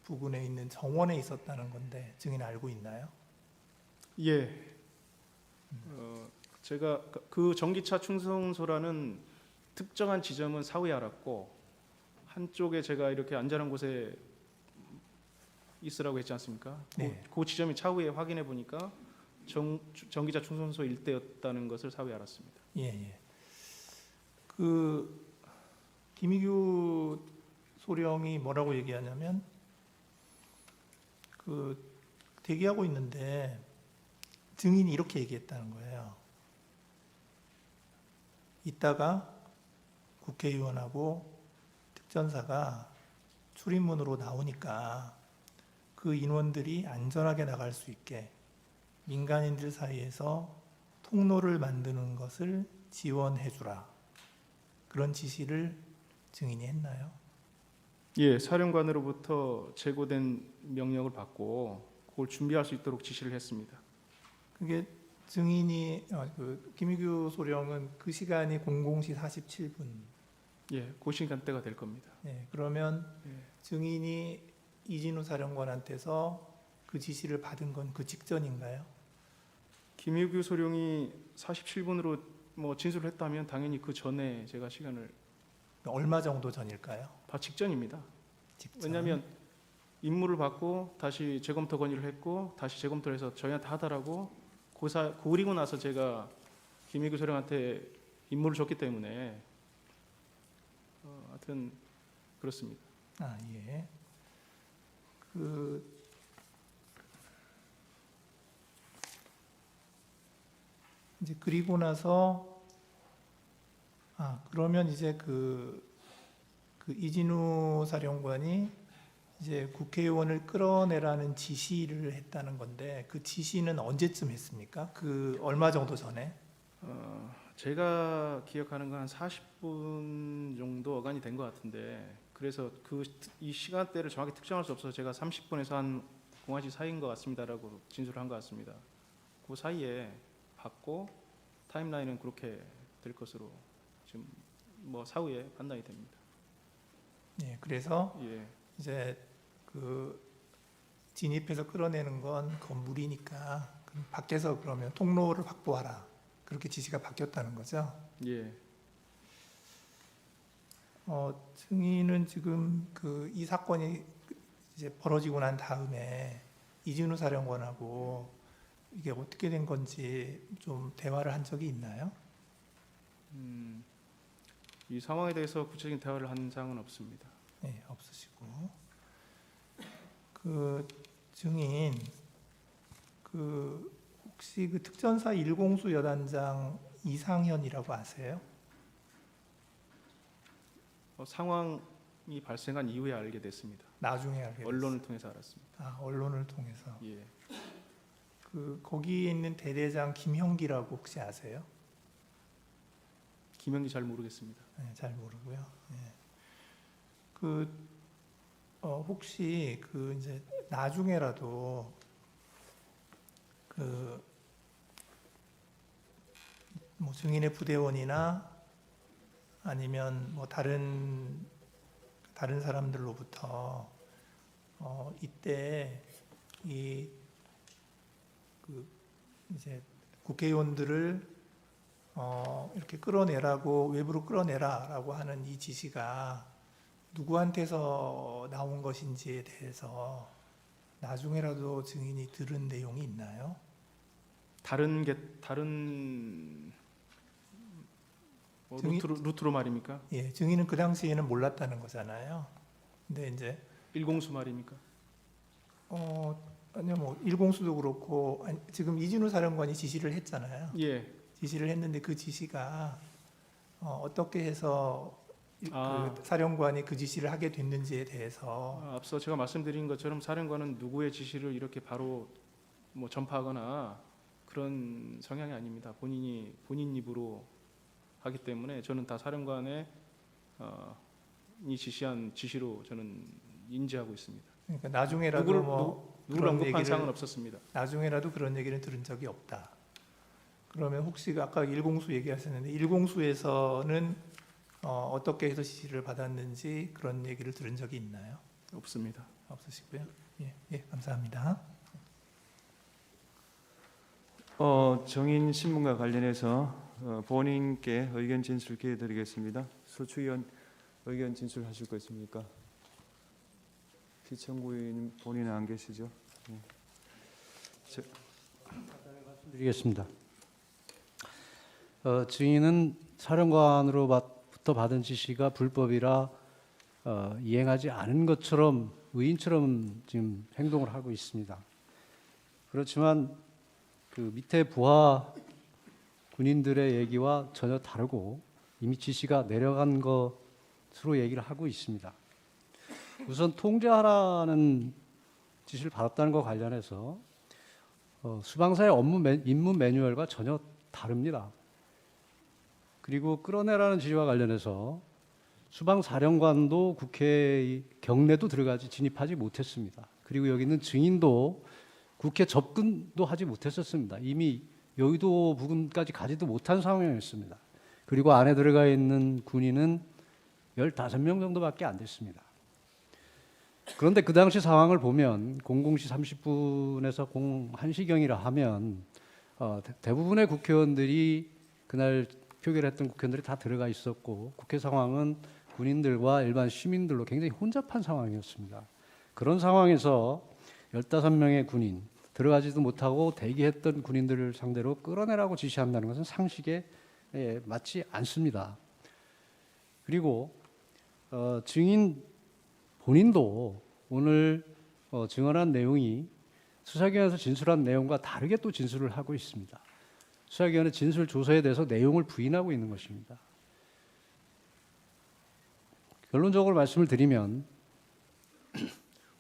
Speaker 9: 부근에 있는 정원에 있었다는 건데 증인 알고 있나요?
Speaker 1: 예. 제가 그 전기차 충전소라는 특정한 지점은 사후에 알았고 한쪽에 제가 이렇게 안전한 곳에 있으라고 했지 않습니까?
Speaker 9: 네.
Speaker 1: 그 지점이 차후에 확인해 보니까 전기차 충전소 일대였다는 것을 사후에 알았습니다.
Speaker 9: 예, 예. 그 김희규 소령이 뭐라고 얘기하냐면 그 대기하고 있는데 증인이 이렇게 얘기했다는 거예요. 이따가 국회의원하고 특전사가 출입문으로 나오니까 그 인원들이 안전하게 나갈 수 있게 민간인들 사이에서 통로를 만드는 것을 지원해 주라. 그런 지시를 증인이 했나요?
Speaker 1: 예, 사령관으로부터 제고된 명령을 받고 그걸 준비할 수 있도록 지시를 했습니다.
Speaker 9: 그게 증인이 그 김희규 소령은 그 시간이 00시 47분.
Speaker 1: 예, 그 시간대가 될 겁니다.
Speaker 9: 예, 그러면
Speaker 1: 예.
Speaker 9: 증인이 이진우 사령관한테서 그 지시를 받은 건 그 직전인가요?
Speaker 1: 김유규 소령이 47분으로 뭐 진술을 했다면 당연히 그 전에 제가 시간을
Speaker 9: 얼마 정도 전일까요?
Speaker 1: 직전입니다.
Speaker 9: 직전.
Speaker 1: 왜냐하면 임무를 받고 다시 재검토 건의를 했고 다시 재검토를 해서 저희한테 하더라고 그리고 나서 제가 김희규 소령한테 임무를 줬기 때문에 하여튼 그렇습니다.
Speaker 9: 아 예. 이제 그리고 나서 그러면 이제 그 이진우 사령관이 이제 국회의원을 끌어내라는 지시를 했다는 건데 그 지시는 언제쯤 했습니까? 그 얼마 정도 전에?
Speaker 1: 제가 기억하는 건 한 40분 정도 어간이 된 것 같은데 그래서 이 시간대를 정확히 특정할 수 없어서 제가 30분에서 한 공화지 사이인 것 같습니다라고 진술을 한 것 같습니다. 그 사이에 받고 타임라인은 그렇게 될 것으로 지금 뭐 사후에 판단이 됩니다.
Speaker 9: 예, 그래서
Speaker 1: 예,
Speaker 9: 이제 그 진입해서 끌어내는 건 건물이니까 그럼 밖에서 그러면 통로를 확보하라. 그렇게 지시가 바뀌었다는 거죠.
Speaker 1: 예.
Speaker 9: 증인은 지금 이 사건이 이제 벌어지고 난 다음에 이진우 사령관하고 이게 어떻게 된 건지 좀 대화를 한 적이 있나요?
Speaker 1: 이 상황에 대해서 구체적인 대화를 한 사항은 없습니다.
Speaker 9: 네, 없으시고 그 증인 혹시 그 특전사 1공수 여단장 이상현이라고 아세요?
Speaker 1: 상황이 발생한 이후에 알게 됐습니다.
Speaker 9: 나중에 알게
Speaker 1: 언론을 통해서 알았습니다.
Speaker 9: 언론을 통해서.
Speaker 1: 예.
Speaker 9: 거기에 있는 대대장 김형기라고 혹시 아세요?
Speaker 1: 김영기 잘 모르겠습니다.
Speaker 9: 네, 잘 모르고요. 네. 혹시 이제 나중에라도 뭐 증인의 부대원이나 아니면 뭐 다른 사람들로부터 이때 이제 국회의원들을 이렇게 끌어내라고 외부로 끌어내라라고 하는 이 지시가 누구한테서 나온 것인지에 대해서 나중에라도 증인이 들은 내용이 있나요?
Speaker 1: 다른 뭐 루트로 말입니까?
Speaker 9: 예, 증인은 그 당시에는 몰랐다는 거잖아요. 근데 이제
Speaker 1: 1공수 말입니까?
Speaker 9: 아니요, 뭐 일공수도 그렇고 지금 이진우 사령관이 지시를 했잖아요.
Speaker 1: 예.
Speaker 9: 지시를 했는데 그 지시가 어떻게 해서
Speaker 1: 아.
Speaker 9: 그 사령관이 그 지시를 하게 됐는지에 대해서
Speaker 1: 앞서 제가 말씀드린 것처럼 사령관은 누구의 지시를 이렇게 바로 뭐 전파하거나 그런 성향이 아닙니다. 본인 입으로 하기 때문에 저는 다 사령관의 이 지시한 지시로 저는 인지하고 있습니다.
Speaker 9: 그러니까 나중에라도
Speaker 1: 누구를
Speaker 9: 뭐
Speaker 1: 누구를
Speaker 9: 그런
Speaker 1: 언급한
Speaker 9: 얘기를-
Speaker 1: 사항은 없었습니다.
Speaker 9: 나중에라도 그런 얘기는 들은 적이 없다. 그러면 혹시 아까 일공수 얘기하셨는데 일공수에서는 어떻게 해서 지시를 받았는지 그런 얘기를 들은 적이 있나요?
Speaker 1: 없습니다.
Speaker 9: 없으시고요. 예, 예, 감사합니다.
Speaker 3: 정인 신문과 관련해서 본인께 의견 진술 기회 드리겠습니다. 소추위원 의견 진술하실 거 있습니까? 피청구인 본인은 안 계시죠?
Speaker 6: 드리겠습니다. 증인은 사령관으로부터 받은 지시가 불법이라 이행하지 않은 것처럼 의인처럼 지금 행동을 하고 있습니다. 그렇지만 그 밑에 부하 군인들의 얘기와 전혀 다르고 이미 지시가 내려간 것으로 얘기를 하고 있습니다. 우선 통제하라는 지시를 받았다는 것 관련해서 수방사의 임무 매뉴얼과 전혀 다릅니다. 그리고 끌어내라는 지시와 관련해서 수방사령관도 국회 경내도 들어가지 진입하지 못했습니다. 그리고 여기 있는 증인도 국회 접근도 하지 못했었습니다. 이미 여의도 부근까지 가지도 못한 상황이었습니다. 그리고 안에 들어가 있는 군인은 15명 정도밖에 안 됐습니다. 그런데 그 당시 상황을 보면 00시 30분에서 01시경이라 하면 대부분의 국회의원들이 그날 표결했던 국회의원들이 다 들어가 있었고 국회 상황은 군인들과 일반 시민들로 굉장히 혼잡한 상황이었습니다. 그런 상황에서 15명의 군인, 들어가지도 못하고 대기했던 군인들을 상대로 끌어내라고 지시한다는 것은 상식에 맞지 않습니다. 그리고 증인 본인도 오늘 증언한 내용이 수사기관에서 진술한 내용과 다르게 또 진술을 하고 있습니다. 수사기관의 진술 조서에 대해서 내용을 부인하고 있는 것입니다. 결론적으로 말씀을 드리면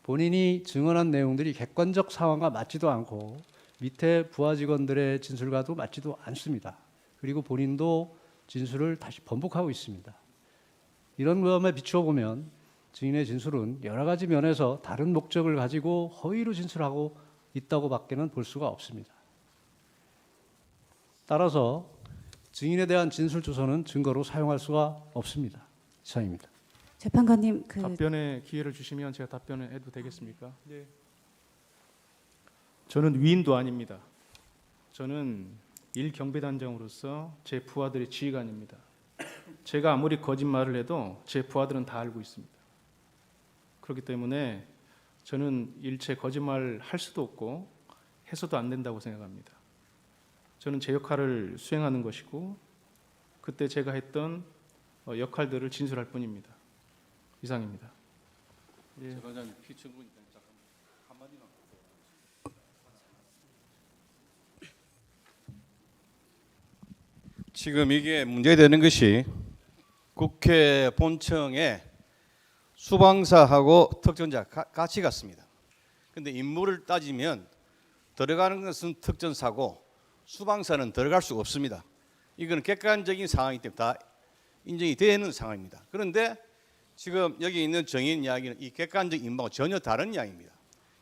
Speaker 6: 본인이 증언한 내용들이 객관적 상황과 맞지도 않고 밑에 부하 직원들의 진술과도 맞지도 않습니다. 그리고 본인도 진술을 다시 번복하고 있습니다. 이런 점에 비추어 보면 증인의 진술은 여러 가지 면에서 다른 목적을 가지고 허위로 진술하고 있다고 밖에는 볼 수가 없습니다. 따라서 증인에 대한 진술 조서는 증거로 사용할 수가 없습니다. 이상입니다.
Speaker 5: 재판관님
Speaker 1: 답변의 기회를 주시면 제가 답변을 해도 되겠습니까? 네. 저는 위인도 아닙니다. 저는 일경비단장으로서 제 부하들의 지휘관입니다. 제가 아무리 거짓말을 해도 제 부하들은 다 알고 있습니다. 그렇기 때문에 저는 일체 거짓말 할 수도 없고 해서도 안 된다고 생각합니다. 저는 제 역할을 수행하는 것이고 그때 제가 했던 역할들을 진술할 뿐입니다. 이상입니다.
Speaker 3: 예.
Speaker 10: 지금 이게 문제되는 것이 국회 본청에 수방사하고 특전자 같이 갔습니다. 그런데 임무를 따지면 들어가는 것은 특전사고 수방사는 들어갈 수가 없습니다. 이건 객관적인 상황이기 때문에 다 인정이 되는 상황입니다. 그런데 지금 여기 있는 정인 이야기는 이 객관적 임무와 전혀 다른 이야기입니다.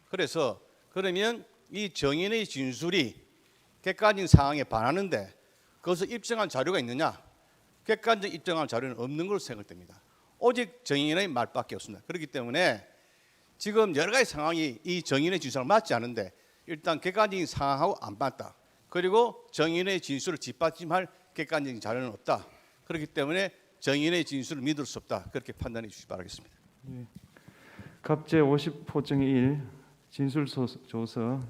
Speaker 10: 그래서 그러면 이 정인의 진술이 객관적인 상황에 반하는데 그것을 입증한 자료가 있느냐? 객관적 입증한 자료는 없는 걸로 생각됩니다. 오직 정인의 말밖에 없습니다. 그렇기 때문에 지금 여러 가지 상황이 이 정인의 진술랑 맞지 않은데 일단 객관적인 상황하고 안 맞다. 그리고 정인의 진술을 뒷받침할 객관적인 자료는 없다. 그렇기 때문에 정인의 진술을 믿을 수 없다. 그렇게 판단해 주시기 바라겠습니다.
Speaker 3: 예. 갑제 50호증 1 진술 조서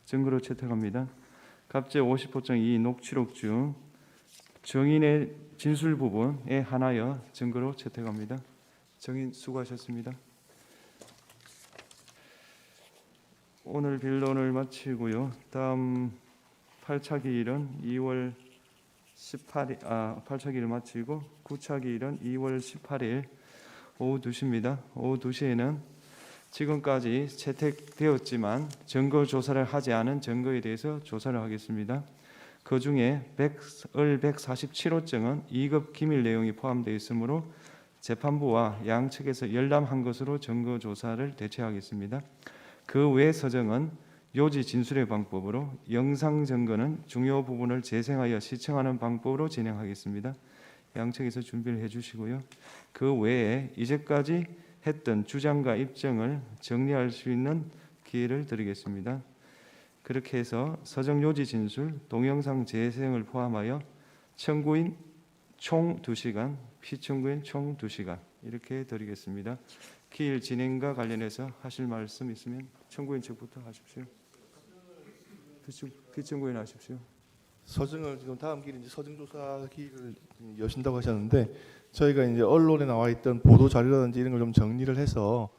Speaker 3: 증거로 채택합니다. 갑제 50호증 2 녹취록 중 정인의 진술 부분에 한하여 증거로 채택합니다. 정인 수고하셨습니다. 오늘 변론을 마치고요. 다음 8차 기일은 2월 18일 8차 기일을 마치고 9차 기일은 2월 18일 오후 2시입니다. 오후 2시에는 지금까지 채택되었지만 증거 조사를 하지 않은 증거에 대해서 조사를 하겠습니다. 그 중에 147호증은 2급 기밀 내용이 포함되어 있으므로 재판부와 양측에서 열람한 것으로 증거 조사를 대체하겠습니다. 그 외 서정은 요지 진술의 방법으로 영상 증거는 중요 부분을 재생하여 시청하는 방법으로 진행하겠습니다. 양측에서 준비를 해주시고요. 그 외에 이제까지 했던 주장과 입증을 정리할 수 있는 기회를 드리겠습니다. 그렇게 해서 서정 요지 진술, 동영상 재생을 포함하여 청구인 총 2시간, 피청구인 총 2시간 이렇게 드리겠습니다. 기일 진행과 관련해서 하실 말씀 있으면 청구인 측부터 하십시오. 피청구인 하십시오.
Speaker 11: 서증을 지금 다음 기일 이제 서증 조사 기일을 여신다고 하셨는데 저희가 이제 언론에 나와 있던 보도 자료라든지 이런 걸 좀 정리를 해서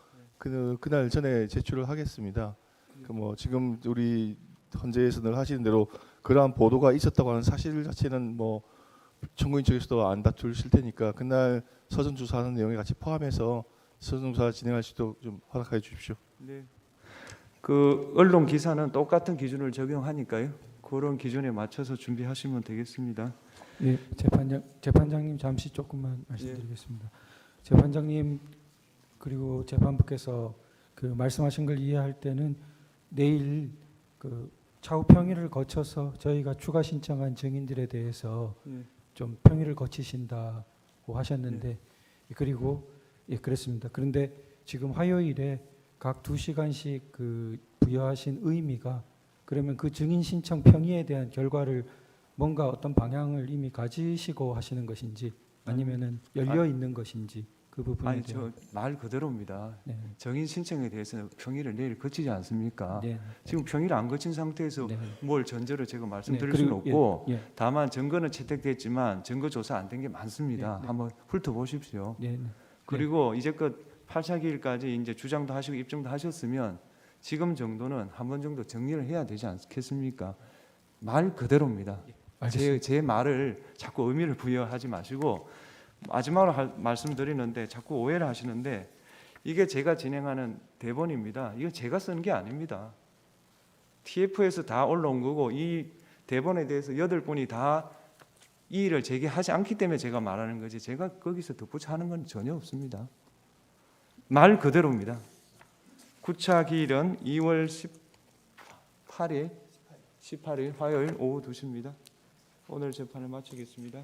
Speaker 11: 그날 전에 제출을 하겠습니다. 그 뭐 지금 우리 헌재에서 늘 하시는 대로 그러한 보도가 있었다고 하는 사실 자체는 뭐 청구인 측에서도 안 다투실 테니까 그날 서증 조사하는 내용에 같이 포함해서 서증 조사 진행할 수 있도록 좀 허락해 주십시오.
Speaker 3: 네. 그 언론 기사는 똑같은 기준을 적용하니까요. 그런 기준에 맞춰서 준비하시면 되겠습니다.
Speaker 12: 예, 재판장님 잠시 조금만 말씀드리겠습니다. 재판장님 그리고 재판부께서 그 말씀하신 걸 이해할 때는 내일 그 차후 평의를 거쳐서 저희가 추가 신청한 증인들에 대해서 좀 평의를 거치신다고 하셨는데 그리고 예 그렇습니다. 그런데 지금 화요일에 각 2시간씩 그 부여하신 의미가 그러면 그 증인 신청 평의에 대한 결과를 뭔가 어떤 방향을 이미 가지시고 하시는 것인지 아니면은 열려 있는 것인지 그 부분에 대한
Speaker 3: 말 그대로입니다.
Speaker 12: 네.
Speaker 3: 정인 신청에 대해서는 평의를 내일 거치지 않습니까?
Speaker 12: 네.
Speaker 3: 지금 평의를 안 거친 상태에서
Speaker 12: 네.
Speaker 3: 뭘 전제로 제가 말씀드릴
Speaker 12: 네,
Speaker 3: 수는
Speaker 12: 그리고,
Speaker 3: 없고
Speaker 12: 예.
Speaker 3: 다만 증거는 채택됐지만 증거 조사 안 된 게 많습니다.
Speaker 12: 네, 네.
Speaker 3: 한번 훑어보십시오.
Speaker 12: 네, 네.
Speaker 3: 그리고 이제껏 8차 기일까지 이제 주장도 하시고 입증도 하셨으면 지금 정도는 한 번 정도 정리를 해야 되지 않겠습니까? 말 그대로입니다. 제 말을 자꾸 의미를 부여하지 마시고 마지막으로 말씀드리는데 자꾸 오해를 하시는데 이게 제가 진행하는 대본입니다. 이거 제가 쓴 게 아닙니다. TF에서 다 올라온 거고 이 대본에 대해서 8분이 다 이의를 제기하지 않기 때문에 제가 말하는 거지 제가 거기서 덧붙여 하는 건 전혀 없습니다. 말 그대로입니다. 9차 기일은 2월 18일 화요일 오후 2시입니다. 오늘 재판을 마치겠습니다.